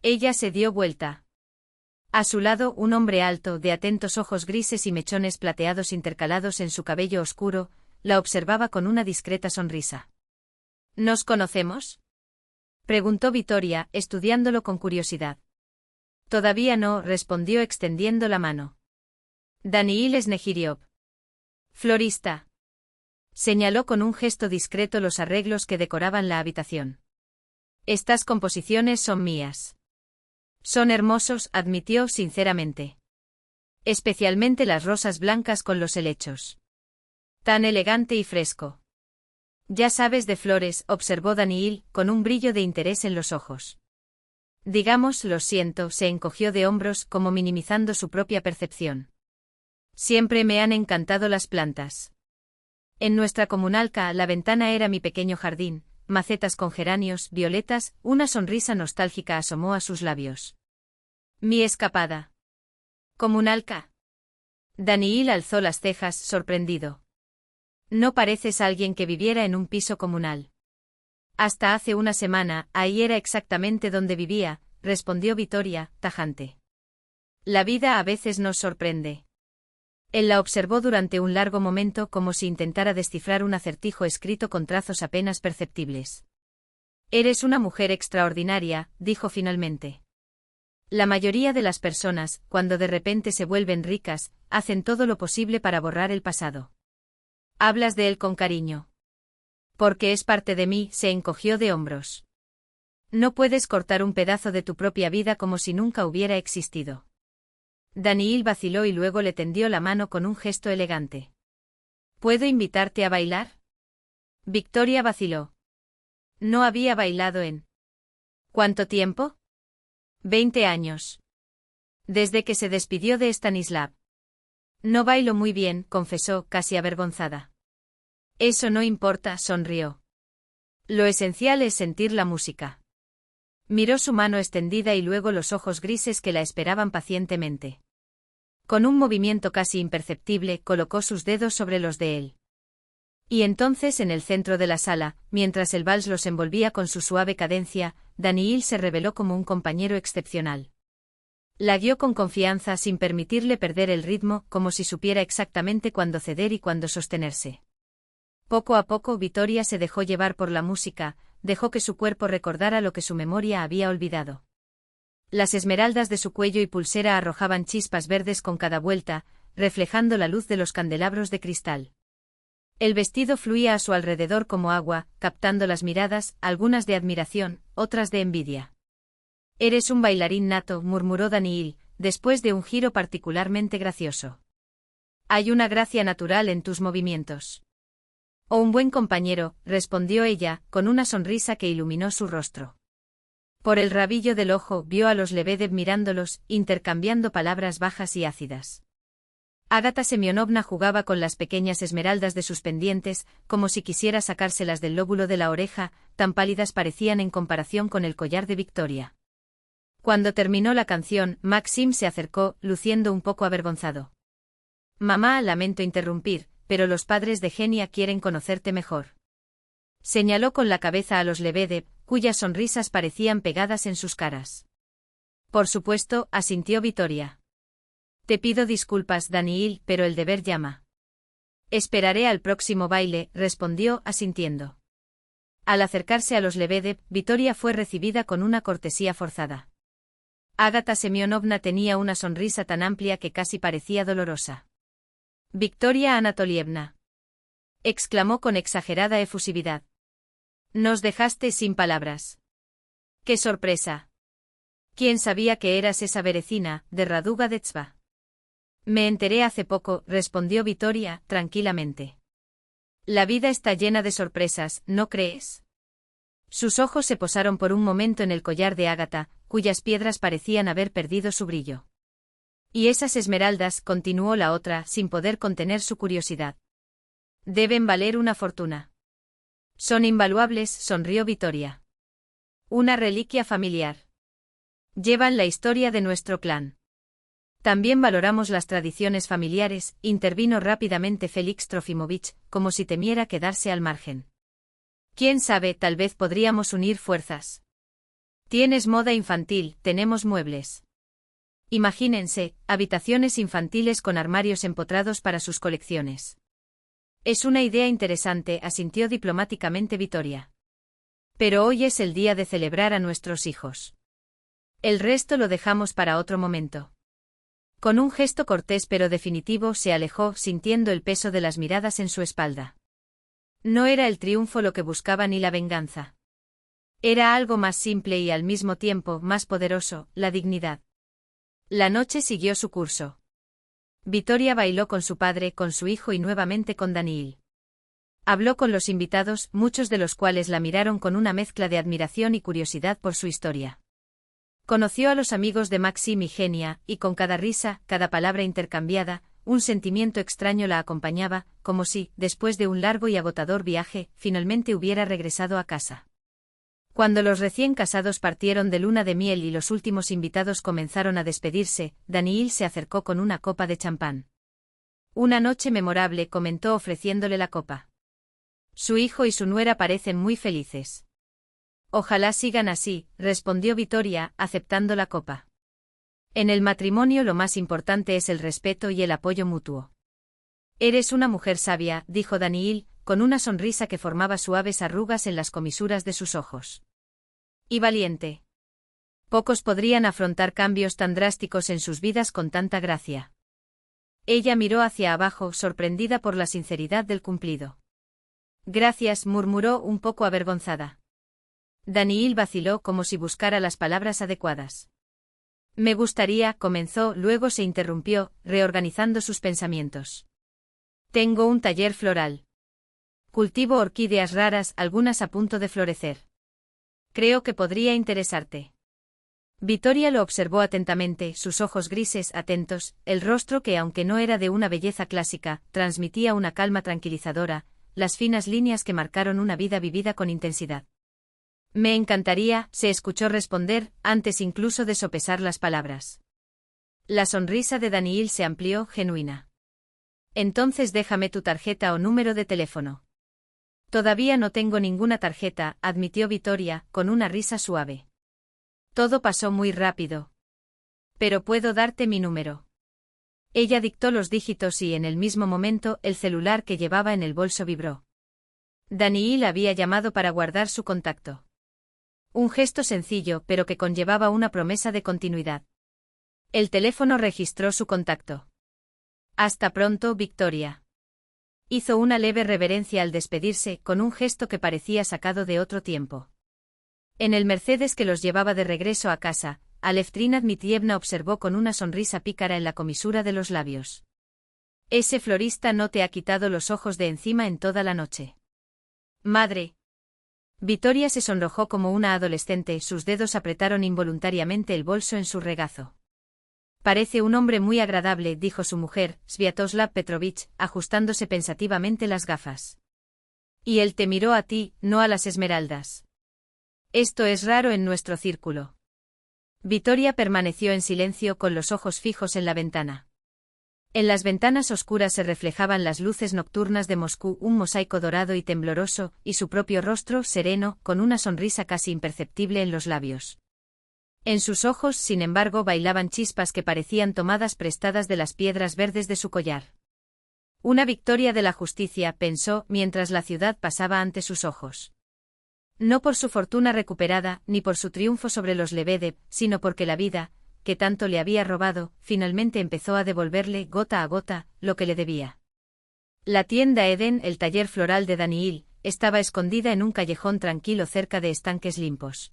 Ella se dio vuelta. A su lado, un hombre alto, de atentos ojos grises y mechones plateados intercalados en su cabello oscuro, la observaba con una discreta sonrisa. ¿Nos conocemos? Preguntó Vitoria, estudiándolo con curiosidad. Todavía no, respondió extendiendo la mano. Daniil Snegiriov. Florista. Señaló con un gesto discreto los arreglos que decoraban la habitación. Estas composiciones son mías. Son hermosos, admitió sinceramente. Especialmente las rosas blancas con los helechos. Tan elegante y fresco. Ya sabes de flores, observó Daniil, con un brillo de interés en los ojos. Digamos, lo siento, se encogió de hombros como minimizando su propia percepción. Siempre me han encantado las plantas. En nuestra comunalca, la ventana era mi pequeño jardín, macetas con geranios, violetas, una sonrisa nostálgica asomó a sus labios. Mi escapada. ¿Comunalca? Daniil alzó las cejas, sorprendido. No pareces alguien que viviera en un piso comunal. Hasta hace una semana, ahí era exactamente donde vivía, respondió Vitoria, tajante. La vida a veces nos sorprende. Él la observó durante un largo momento como si intentara descifrar un acertijo escrito con trazos apenas perceptibles. Eres una mujer extraordinaria, dijo finalmente. La mayoría de las personas, cuando de repente se vuelven ricas, hacen todo lo posible para borrar el pasado. Hablas de él con cariño. Porque es parte de mí, se encogió de hombros. No puedes cortar un pedazo de tu propia vida como si nunca hubiera existido. Daniil vaciló y luego le tendió la mano con un gesto elegante. ¿Puedo invitarte a bailar? Victoria vaciló. No había bailado en... ¿Cuánto tiempo? 20 años. Desde que se despidió de Stanislav. No bailo muy bien, confesó, casi avergonzada. Eso no importa, sonrió. Lo esencial es sentir la música. Miró su mano extendida y luego los ojos grises que la esperaban pacientemente. Con un movimiento casi imperceptible, colocó sus dedos sobre los de él. Y entonces en el centro de la sala, mientras el vals los envolvía con su suave cadencia, Daniil se reveló como un compañero excepcional. La guió con confianza sin permitirle perder el ritmo, como si supiera exactamente cuándo ceder y cuándo sostenerse. Poco a poco Vittoria se dejó llevar por la música, dejó que su cuerpo recordara lo que su memoria había olvidado. Las esmeraldas de su cuello y pulsera arrojaban chispas verdes con cada vuelta, reflejando la luz de los candelabros de cristal. El vestido fluía a su alrededor como agua, captando las miradas, algunas de admiración, otras de envidia. «Eres un bailarín nato», murmuró Daniil, después de un giro particularmente gracioso. «Hay una gracia natural en tus movimientos». «O un buen compañero», respondió ella, con una sonrisa que iluminó su rostro. Por el rabillo del ojo vio a los Lebedev mirándolos, intercambiando palabras bajas y ácidas. Ágata Semyonovna jugaba con las pequeñas esmeraldas de sus pendientes, como si quisiera sacárselas del lóbulo de la oreja, tan pálidas parecían en comparación con el collar de Victoria. Cuando terminó la canción, Maxim se acercó, luciendo un poco avergonzado. «Mamá, lamento interrumpir, pero los padres de Genia quieren conocerte mejor». Señaló con la cabeza a los Lebedev, cuyas sonrisas parecían pegadas en sus caras. «Por supuesto», asintió Vittoria. «Te pido disculpas, Daniil, pero el deber llama». «Esperaré al próximo baile», respondió, asintiendo. Al acercarse a los Lebedev, Vittoria fue recibida con una cortesía forzada. Ágata Semyonovna tenía una sonrisa tan amplia que casi parecía dolorosa. «Victoria Anatolievna», exclamó con exagerada efusividad. «Nos dejaste sin palabras». «¡Qué sorpresa! ¿Quién sabía que eras esa Berecina, de Raduga-Dezhva?» «Me enteré hace poco», respondió Vittoria, tranquilamente. «La vida está llena de sorpresas, ¿no crees?» Sus ojos se posaron por un momento en el collar de ágata, cuyas piedras parecían haber perdido su brillo. «Y esas esmeraldas», continuó la otra, sin poder contener su curiosidad. «Deben valer una fortuna». «Son invaluables», sonrió Vittoria. «Una reliquia familiar. Llevan la historia de nuestro clan». «También valoramos las tradiciones familiares», intervino rápidamente Félix Trofimovich, como si temiera quedarse al margen. «Quién sabe, tal vez podríamos unir fuerzas. Tienes moda infantil, tenemos muebles. Imagínense, habitaciones infantiles con armarios empotrados para sus colecciones». «Es una idea interesante», asintió diplomáticamente Vittoria. «Pero hoy es el día de celebrar a nuestros hijos. El resto lo dejamos para otro momento». Con un gesto cortés pero definitivo se alejó, sintiendo el peso de las miradas en su espalda. No era el triunfo lo que buscaba ni la venganza. Era algo más simple y al mismo tiempo más poderoso, la dignidad. La noche siguió su curso. Vittoria bailó con su padre, con su hijo y nuevamente con Daniil. Habló con los invitados, muchos de los cuales la miraron con una mezcla de admiración y curiosidad por su historia. Conoció a los amigos de Maxim y Genia, y con cada risa, cada palabra intercambiada, un sentimiento extraño la acompañaba, como si, después de un largo y agotador viaje, finalmente hubiera regresado a casa. Cuando los recién casados partieron de luna de miel y los últimos invitados comenzaron a despedirse, Daniil se acercó con una copa de champán. «Una noche memorable», comentó ofreciéndole la copa. «Su hijo y su nuera parecen muy felices». «Ojalá sigan así», respondió Vittoria, aceptando la copa. «En el matrimonio lo más importante es el respeto y el apoyo mutuo». «Eres una mujer sabia», dijo Daniil, con una sonrisa que formaba suaves arrugas en las comisuras de sus ojos. «Y valiente. Pocos podrían afrontar cambios tan drásticos en sus vidas con tanta gracia». Ella miró hacia abajo, sorprendida por la sinceridad del cumplido. «Gracias», murmuró un poco avergonzada. Daniil vaciló como si buscara las palabras adecuadas. «Me gustaría», comenzó, luego se interrumpió, reorganizando sus pensamientos. «Tengo un taller floral. Cultivo orquídeas raras, algunas a punto de florecer. Creo que podría interesarte». Victoria lo observó atentamente, sus ojos grises, atentos, el rostro que, aunque no era de una belleza clásica, transmitía una calma tranquilizadora, las finas líneas que marcaron una vida vivida con intensidad. Me encantaría, se escuchó responder, antes incluso de sopesar las palabras. La sonrisa de Daniil se amplió, genuina. Entonces déjame tu tarjeta o número de teléfono. Todavía no tengo ninguna tarjeta, admitió Victoria, con una risa suave. Todo pasó muy rápido. Pero puedo darte mi número. Ella dictó los dígitos y en el mismo momento el celular que llevaba en el bolso vibró. Daniil había llamado para guardar su contacto. Un gesto sencillo pero que conllevaba una promesa de continuidad. El teléfono registró su contacto. Hasta pronto, Victoria. Hizo una leve reverencia al despedirse, con un gesto que parecía sacado de otro tiempo. En el Mercedes que los llevaba de regreso a casa, Aleftrina Dmitrievna observó con una sonrisa pícara en la comisura de los labios. Ese florista no te ha quitado los ojos de encima en toda la noche. Madre. Victoria se sonrojó como una adolescente, sus dedos apretaron involuntariamente el bolso en su regazo. Parece un hombre muy agradable, dijo su mujer, Sviatoslav Petrovich, ajustándose pensativamente las gafas. Y él te miró a ti, no a las esmeraldas. Esto es raro en nuestro círculo. Victoria permaneció en silencio con los ojos fijos en la ventana. En las ventanas oscuras se reflejaban las luces nocturnas de Moscú, un mosaico dorado y tembloroso, y su propio rostro, sereno, con una sonrisa casi imperceptible en los labios. En sus ojos, sin embargo, bailaban chispas que parecían tomadas prestadas de las piedras verdes de su collar. Una victoria de la justicia, pensó, mientras la ciudad pasaba ante sus ojos. No por su fortuna recuperada, ni por su triunfo sobre los Lebedev, sino porque la vida, que tanto le había robado, finalmente empezó a devolverle, gota a gota, lo que le debía. La tienda Eden, el taller floral de Daniil, estaba escondida en un callejón tranquilo cerca de estanques limpos.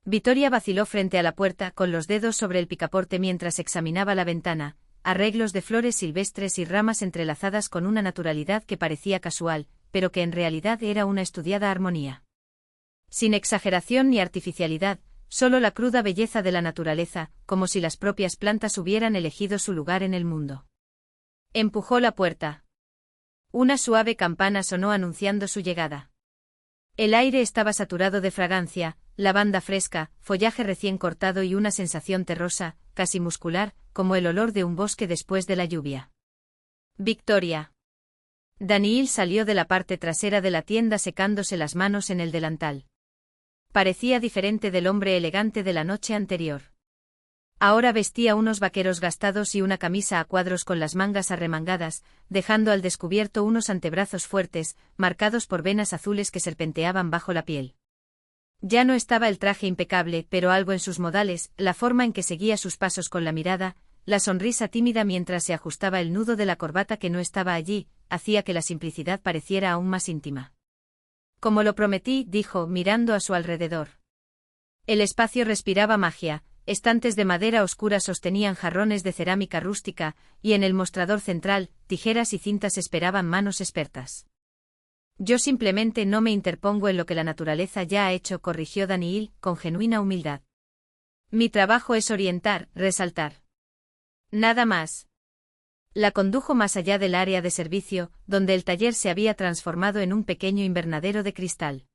Victoria vaciló frente a la puerta, con los dedos sobre el picaporte mientras examinaba la ventana, arreglos de flores silvestres y ramas entrelazadas con una naturalidad que parecía casual, pero que en realidad era una estudiada armonía. Sin exageración ni artificialidad, solo la cruda belleza de la naturaleza, como si las propias plantas hubieran elegido su lugar en el mundo. Empujó la puerta. Una suave campana sonó anunciando su llegada. El aire estaba saturado de fragancia, lavanda fresca, follaje recién cortado y una sensación terrosa, casi muscular, como el olor de un bosque después de la lluvia. Victoria. Daniil salió de la parte trasera de la tienda secándose las manos en el delantal. Parecía diferente del hombre elegante de la noche anterior. Ahora vestía unos vaqueros gastados y una camisa a cuadros con las mangas arremangadas, dejando al descubierto unos antebrazos fuertes, marcados por venas azules que serpenteaban bajo la piel. Ya no estaba el traje impecable, pero algo en sus modales, la forma en que seguía sus pasos con la mirada, la sonrisa tímida mientras se ajustaba el nudo de la corbata que no estaba allí, hacía que la simplicidad pareciera aún más íntima. Como lo prometí, dijo, mirando a su alrededor. El espacio respiraba magia, estantes de madera oscura sostenían jarrones de cerámica rústica, y en el mostrador central, tijeras y cintas esperaban manos expertas. Yo simplemente no me interpongo en lo que la naturaleza ya ha hecho, corrigió Daniil, con genuina humildad. Mi trabajo es orientar, resaltar. Nada más. La condujo más allá del área de servicio, donde el taller se había transformado en un pequeño invernadero de cristal.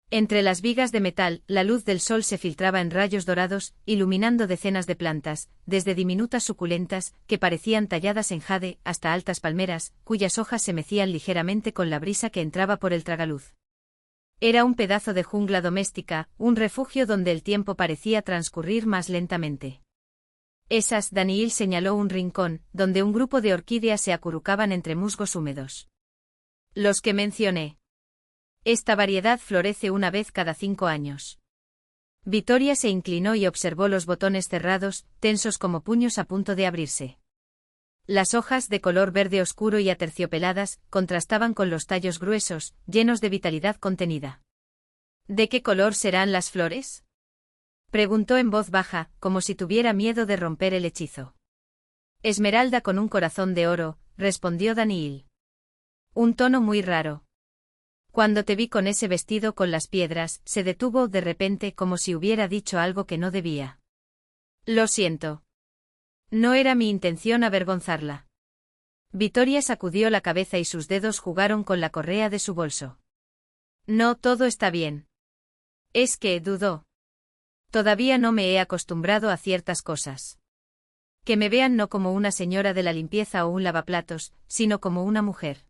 Entre las vigas de metal, la luz del sol se filtraba en rayos dorados, iluminando decenas de plantas, desde diminutas suculentas, que parecían talladas en jade, hasta altas palmeras, cuyas hojas se mecían ligeramente con la brisa que entraba por el tragaluz. Era un pedazo de jungla doméstica, un refugio donde el tiempo parecía transcurrir más lentamente. Esas, Daniil señaló un rincón, donde un grupo de orquídeas se acurrucaban entre musgos húmedos. Los que mencioné. Esta variedad florece una vez cada 5 años. Victoria se inclinó y observó los botones cerrados, tensos como puños a punto de abrirse. Las hojas, de color verde oscuro y aterciopeladas, contrastaban con los tallos gruesos, llenos de vitalidad contenida. ¿De qué color serán las flores?, preguntó en voz baja, como si tuviera miedo de romper el hechizo. Esmeralda con un corazón de oro, respondió Daniil. Un tono muy raro. Cuando te vi con ese vestido con las piedras, se detuvo de repente como si hubiera dicho algo que no debía. Lo siento. No era mi intención avergonzarla. Victoria sacudió la cabeza y sus dedos jugaron con la correa de su bolso. No, todo está bien. Es que, dudó. Todavía no me he acostumbrado a ciertas cosas. Que me vean no como una señora de la limpieza o un lavaplatos, sino como una mujer.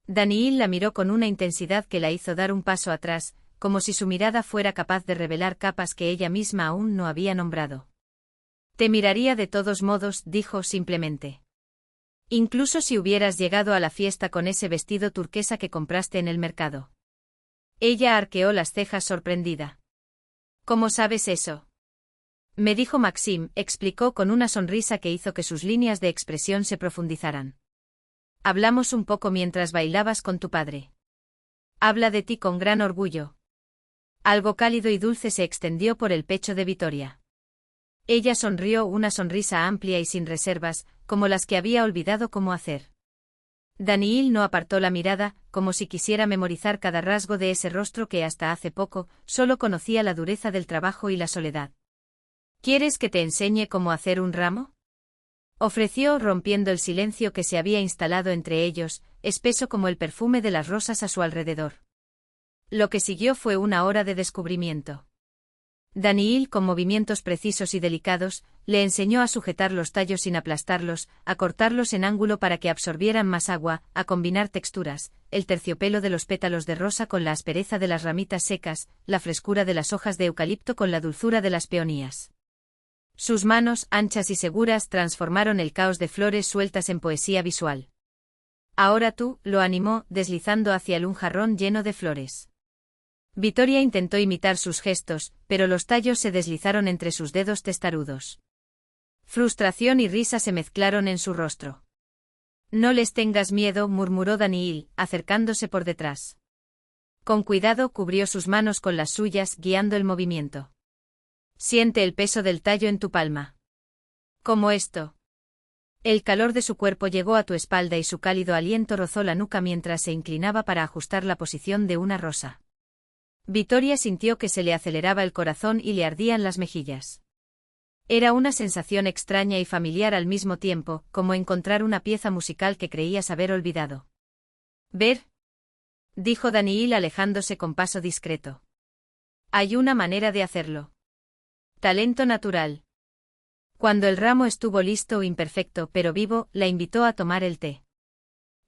Daniil la miró con una intensidad que la hizo dar un paso atrás, como si su mirada fuera capaz de revelar capas que ella misma aún no había nombrado. Te miraría de todos modos, dijo simplemente. Incluso si hubieras llegado a la fiesta con ese vestido turquesa que compraste en el mercado. Ella arqueó las cejas sorprendida. ¿Cómo sabes eso? Me dijo Maxim, explicó con una sonrisa que hizo que sus líneas de expresión se profundizaran. Hablamos un poco mientras bailabas con tu padre. Habla de ti con gran orgullo. Algo cálido y dulce se extendió por el pecho de Victoria. Ella sonrió una sonrisa amplia y sin reservas, como las que había olvidado cómo hacer. Daniil no apartó la mirada, como si quisiera memorizar cada rasgo de ese rostro que hasta hace poco solo conocía la dureza del trabajo y la soledad. ¿Quieres que te enseñe cómo hacer un ramo? Ofreció, rompiendo el silencio que se había instalado entre ellos, espeso como el perfume de las rosas a su alrededor. Lo que siguió fue una hora de descubrimiento. Daniil, con movimientos precisos y delicados, le enseñó a sujetar los tallos sin aplastarlos, a cortarlos en ángulo para que absorbieran más agua, a combinar texturas, el terciopelo de los pétalos de rosa con la aspereza de las ramitas secas, la frescura de las hojas de eucalipto con la dulzura de las peonías. Sus manos, anchas y seguras, transformaron el caos de flores sueltas en poesía visual. Ahora tú, lo animó, deslizando hacia él un jarrón lleno de flores. Victoria intentó imitar sus gestos, pero los tallos se deslizaron entre sus dedos testarudos. Frustración y risa se mezclaron en su rostro. No les tengas miedo, murmuró Daniil, acercándose por detrás. Con cuidado cubrió sus manos con las suyas, guiando el movimiento. Siente el peso del tallo en tu palma. ¿Cómo esto? El calor de su cuerpo llegó a tu espalda y su cálido aliento rozó la nuca mientras se inclinaba para ajustar la posición de una rosa. Victoria sintió que se le aceleraba el corazón y le ardían las mejillas. Era una sensación extraña y familiar al mismo tiempo, como encontrar una pieza musical que creías haber olvidado. «Ver», dijo Daniil alejándose con paso discreto. «Hay una manera de hacerlo. Talento natural». Cuando el ramo estuvo listo o imperfecto pero vivo, la invitó a tomar el té.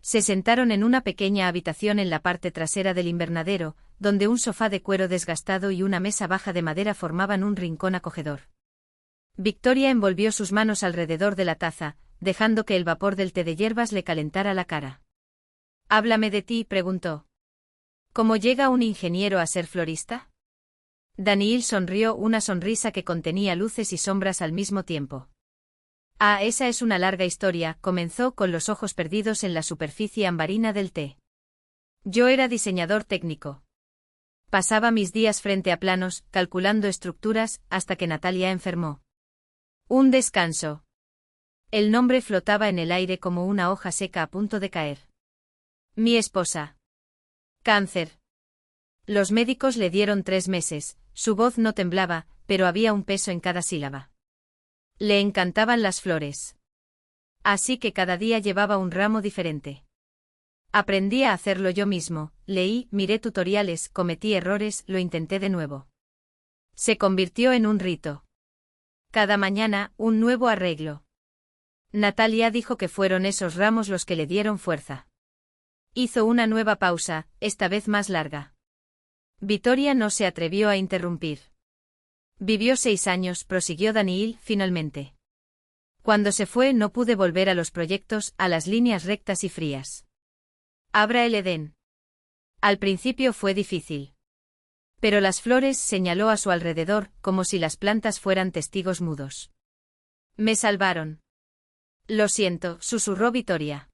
Se sentaron en una pequeña habitación en la parte trasera del invernadero, donde un sofá de cuero desgastado y una mesa baja de madera formaban un rincón acogedor. Victoria envolvió sus manos alrededor de la taza, dejando que el vapor del té de hierbas le calentara la cara. «Háblame de ti», preguntó. «¿Cómo llega un ingeniero a ser florista?» Daniil sonrió una sonrisa que contenía luces y sombras al mismo tiempo. «Ah, esa es una larga historia», comenzó con los ojos perdidos en la superficie ambarina del té. «Yo era diseñador técnico. Pasaba mis días frente a planos, calculando estructuras, hasta que Natalia enfermó. Un descanso». El nombre flotaba en el aire como una hoja seca a punto de caer. «Mi esposa. Cáncer». Los médicos le dieron 3 meses, su voz no temblaba, pero había un peso en cada sílaba. Le encantaban las flores. Así que cada día llevaba un ramo diferente. Aprendí a hacerlo yo mismo, leí, miré tutoriales, cometí errores, lo intenté de nuevo. Se convirtió en un rito. Cada mañana, un nuevo arreglo. Natalia dijo que fueron esos ramos los que le dieron fuerza. Hizo una nueva pausa, esta vez más larga. Victoria no se atrevió a interrumpir. Vivió 6 años, prosiguió Daniil, finalmente. Cuando se fue no pude volver a los proyectos, a las líneas rectas y frías. Abra el Edén. Al principio fue difícil. Pero las flores señaló a su alrededor, como si las plantas fueran testigos mudos. Me salvaron. Lo siento, susurró Victoria.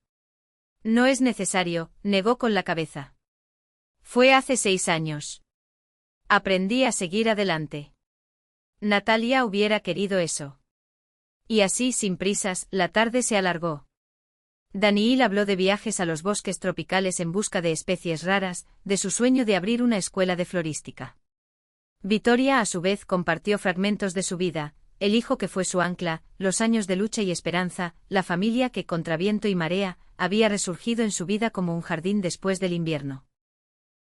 No es necesario, negó con la cabeza. Fue hace 6 años. Aprendí a seguir adelante. Natalia hubiera querido eso. Y así, sin prisas, la tarde se alargó. Daniil habló de viajes a los bosques tropicales en busca de especies raras, de su sueño de abrir una escuela de florística. Victoria a su vez compartió fragmentos de su vida, el hijo que fue su ancla, los años de lucha y esperanza, la familia que, contra viento y marea, había resurgido en su vida como un jardín después del invierno.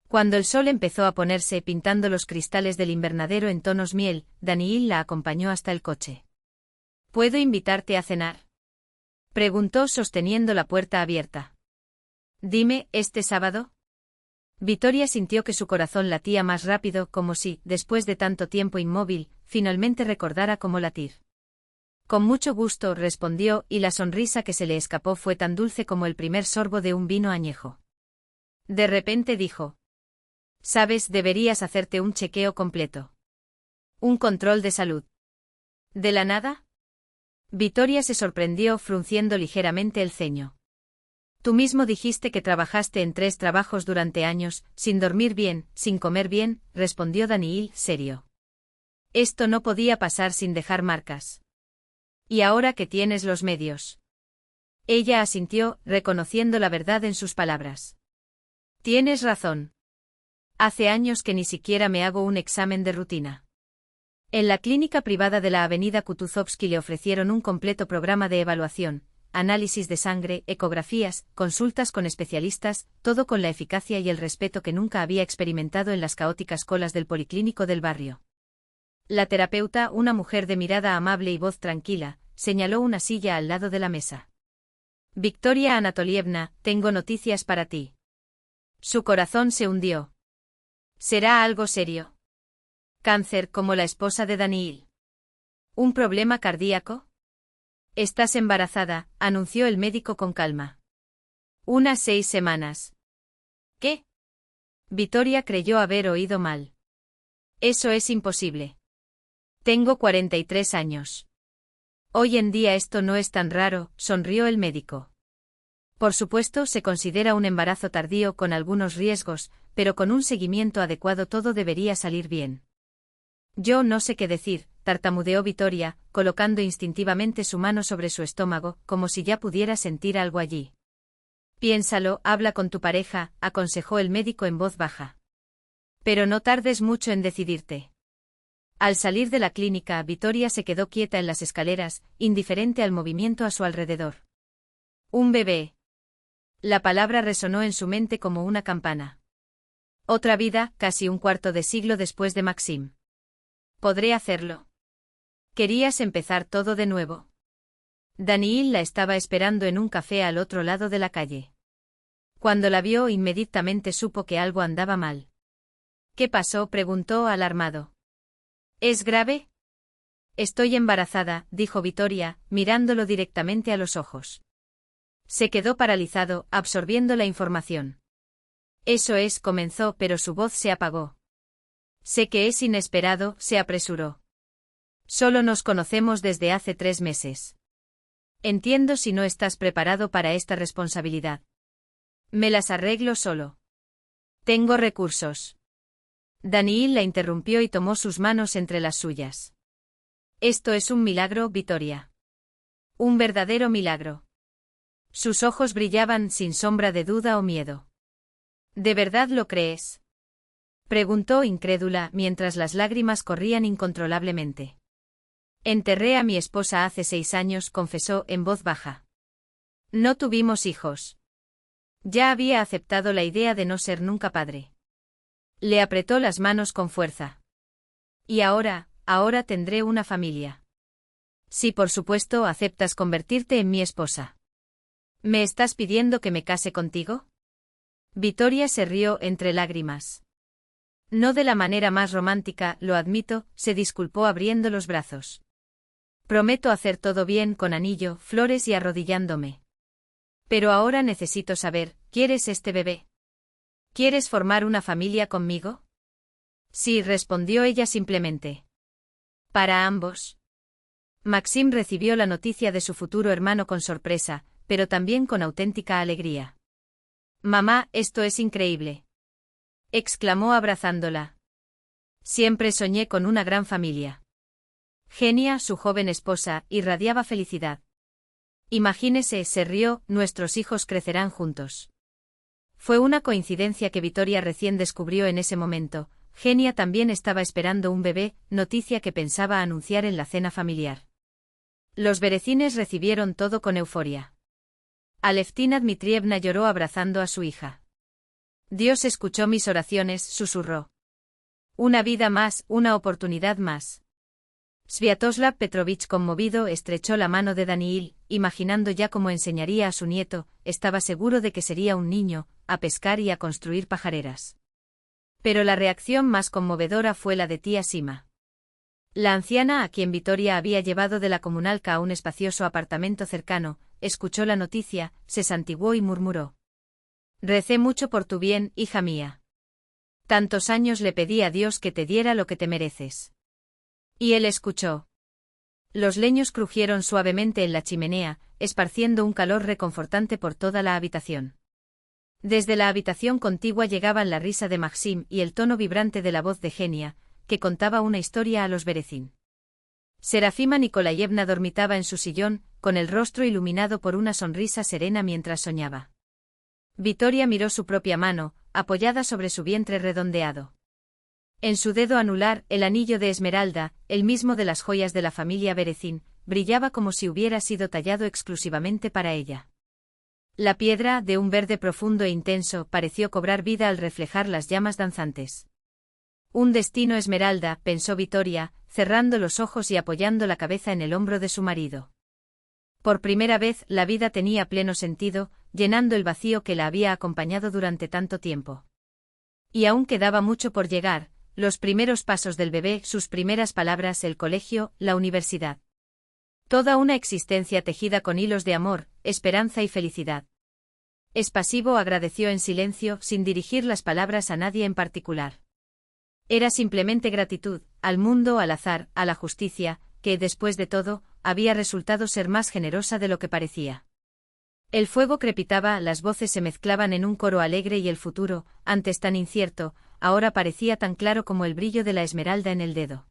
Cuando el sol empezó a ponerse pintando los cristales del invernadero en tonos miel, Daniil la acompañó hasta el coche. ¿Puedo invitarte a cenar?, preguntó sosteniendo la puerta abierta. Dime, ¿este sábado? Victoria sintió que su corazón latía más rápido, como si, después de tanto tiempo inmóvil, finalmente recordara cómo latir. Con mucho gusto, respondió, y la sonrisa que se le escapó fue tan dulce como el primer sorbo de un vino añejo. De repente dijo: «Sabes, deberías hacerte un chequeo completo. Un control de salud». ¿De la nada? Victoria se sorprendió, frunciendo ligeramente el ceño. Tú mismo dijiste que trabajaste en 3 trabajos durante años, sin dormir bien, sin comer bien, respondió Daniil, serio. Esto no podía pasar sin dejar marcas. ¿Y ahora que tienes los medios? Ella asintió, reconociendo la verdad en sus palabras. Tienes razón. Hace años que ni siquiera me hago un examen de rutina. En la clínica privada de la avenida Kutuzovsky le ofrecieron un completo programa de evaluación, análisis de sangre, ecografías, consultas con especialistas, todo con la eficacia y el respeto que nunca había experimentado en las caóticas colas del policlínico del barrio. La terapeuta, una mujer de mirada amable y voz tranquila, señaló una silla al lado de la mesa. Victoria Anatolievna, tengo noticias para ti. Su corazón se hundió. ¿Será algo serio? ¿Cáncer como la esposa de Daniil? ¿Un problema cardíaco? Estás embarazada, anunció el médico con calma. Unas 6 semanas. ¿Qué? Victoria creyó haber oído mal. Eso es imposible. Tengo 43 años. Hoy en día esto no es tan raro, sonrió el médico. Por supuesto, se considera un embarazo tardío con algunos riesgos, pero con un seguimiento adecuado todo debería salir bien. Yo no sé qué decir, tartamudeó Victoria, colocando instintivamente su mano sobre su estómago, como si ya pudiera sentir algo allí. Piénsalo, habla con tu pareja, aconsejó el médico en voz baja. Pero no tardes mucho en decidirte. Al salir de la clínica, Victoria se quedó quieta en las escaleras, indiferente al movimiento a su alrededor. Un bebé. La palabra resonó en su mente como una campana. Otra vida, casi un cuarto de siglo después de Maxim. ¿Podré hacerlo? ¿Querías empezar todo de nuevo? Daniil la estaba esperando en un café al otro lado de la calle. Cuando la vio, inmediatamente supo que algo andaba mal. ¿Qué pasó?, preguntó alarmado. ¿Es grave? Estoy embarazada, dijo Victoria, mirándolo directamente a los ojos. Se quedó paralizado, absorbiendo la información. Eso es, comenzó, pero su voz se apagó. Sé que es inesperado, se apresuró. Solo nos conocemos desde hace 3 meses. Entiendo si no estás preparado para esta responsabilidad. Me las arreglo solo. Tengo recursos. Daniil la interrumpió y tomó sus manos entre las suyas. Esto es un milagro, Victoria. Un verdadero milagro. Sus ojos brillaban sin sombra de duda o miedo. ¿De verdad lo crees?, preguntó incrédula mientras las lágrimas corrían incontrolablemente. Enterré a mi esposa hace 6 años, confesó en voz baja. No tuvimos hijos. Ya había aceptado la idea de no ser nunca padre. Le apretó las manos con fuerza. Y ahora tendré una familia. Sí, por supuesto, aceptas convertirte en mi esposa. ¿Me estás pidiendo que me case contigo? Victoria se rió entre lágrimas. No de la manera más romántica, lo admito, se disculpó abriendo los brazos. Prometo hacer todo bien con anillo, flores y arrodillándome. Pero ahora necesito saber, ¿quieres este bebé? ¿Quieres formar una familia conmigo? Sí, respondió ella simplemente. Para ambos. Maxim recibió la noticia de su futuro hermano con sorpresa, pero también con auténtica alegría. Mamá, esto es increíble, exclamó abrazándola. Siempre soñé con una gran familia. Genia, su joven esposa, irradiaba felicidad. Imagínese, se rió, nuestros hijos crecerán juntos. Fue una coincidencia que Victoria recién descubrió en ese momento, Genia también estaba esperando un bebé, noticia que pensaba anunciar en la cena familiar. Los berecines recibieron todo con euforia. Aleftina Dmitrievna lloró abrazando a su hija. Dios escuchó mis oraciones, susurró. Una vida más, una oportunidad más. Sviatoslav Petrovich, conmovido, estrechó la mano de Daniil, imaginando ya cómo enseñaría a su nieto, estaba seguro de que sería un niño, a pescar y a construir pajareras. Pero la reacción más conmovedora fue la de tía Sima. La anciana, a quien Vitoria había llevado de la comunalca a un espacioso apartamento cercano, escuchó la noticia, se santiguó y murmuró. Recé mucho por tu bien, hija mía. Tantos años le pedí a Dios que te diera lo que te mereces. Y él escuchó. Los leños crujieron suavemente en la chimenea, esparciendo un calor reconfortante por toda la habitación. Desde la habitación contigua llegaban la risa de Maxim y el tono vibrante de la voz de Genia, que contaba una historia a los Berezín. Serafima Nikolayevna dormitaba en su sillón, con el rostro iluminado por una sonrisa serena mientras soñaba. Vitoria miró su propia mano, apoyada sobre su vientre redondeado. En su dedo anular, el anillo de esmeralda, el mismo de las joyas de la familia Berezín, brillaba como si hubiera sido tallado exclusivamente para ella. La piedra, de un verde profundo e intenso, pareció cobrar vida al reflejar las llamas danzantes. Un destino esmeralda, pensó Vitoria, cerrando los ojos y apoyando la cabeza en el hombro de su marido. Por primera vez, la vida tenía pleno sentido, llenando el vacío que la había acompañado durante tanto tiempo. Y aún quedaba mucho por llegar, los primeros pasos del bebé, sus primeras palabras, el colegio, la universidad. Toda una existencia tejida con hilos de amor, esperanza y felicidad. Espasivo agradeció en silencio, sin dirigir las palabras a nadie en particular. Era simplemente gratitud, al mundo, al azar, a la justicia, que, después de todo, había resultado ser más generosa de lo que parecía. El fuego crepitaba, las voces se mezclaban en un coro alegre y el futuro, antes tan incierto, ahora parecía tan claro como el brillo de la esmeralda en el dedo.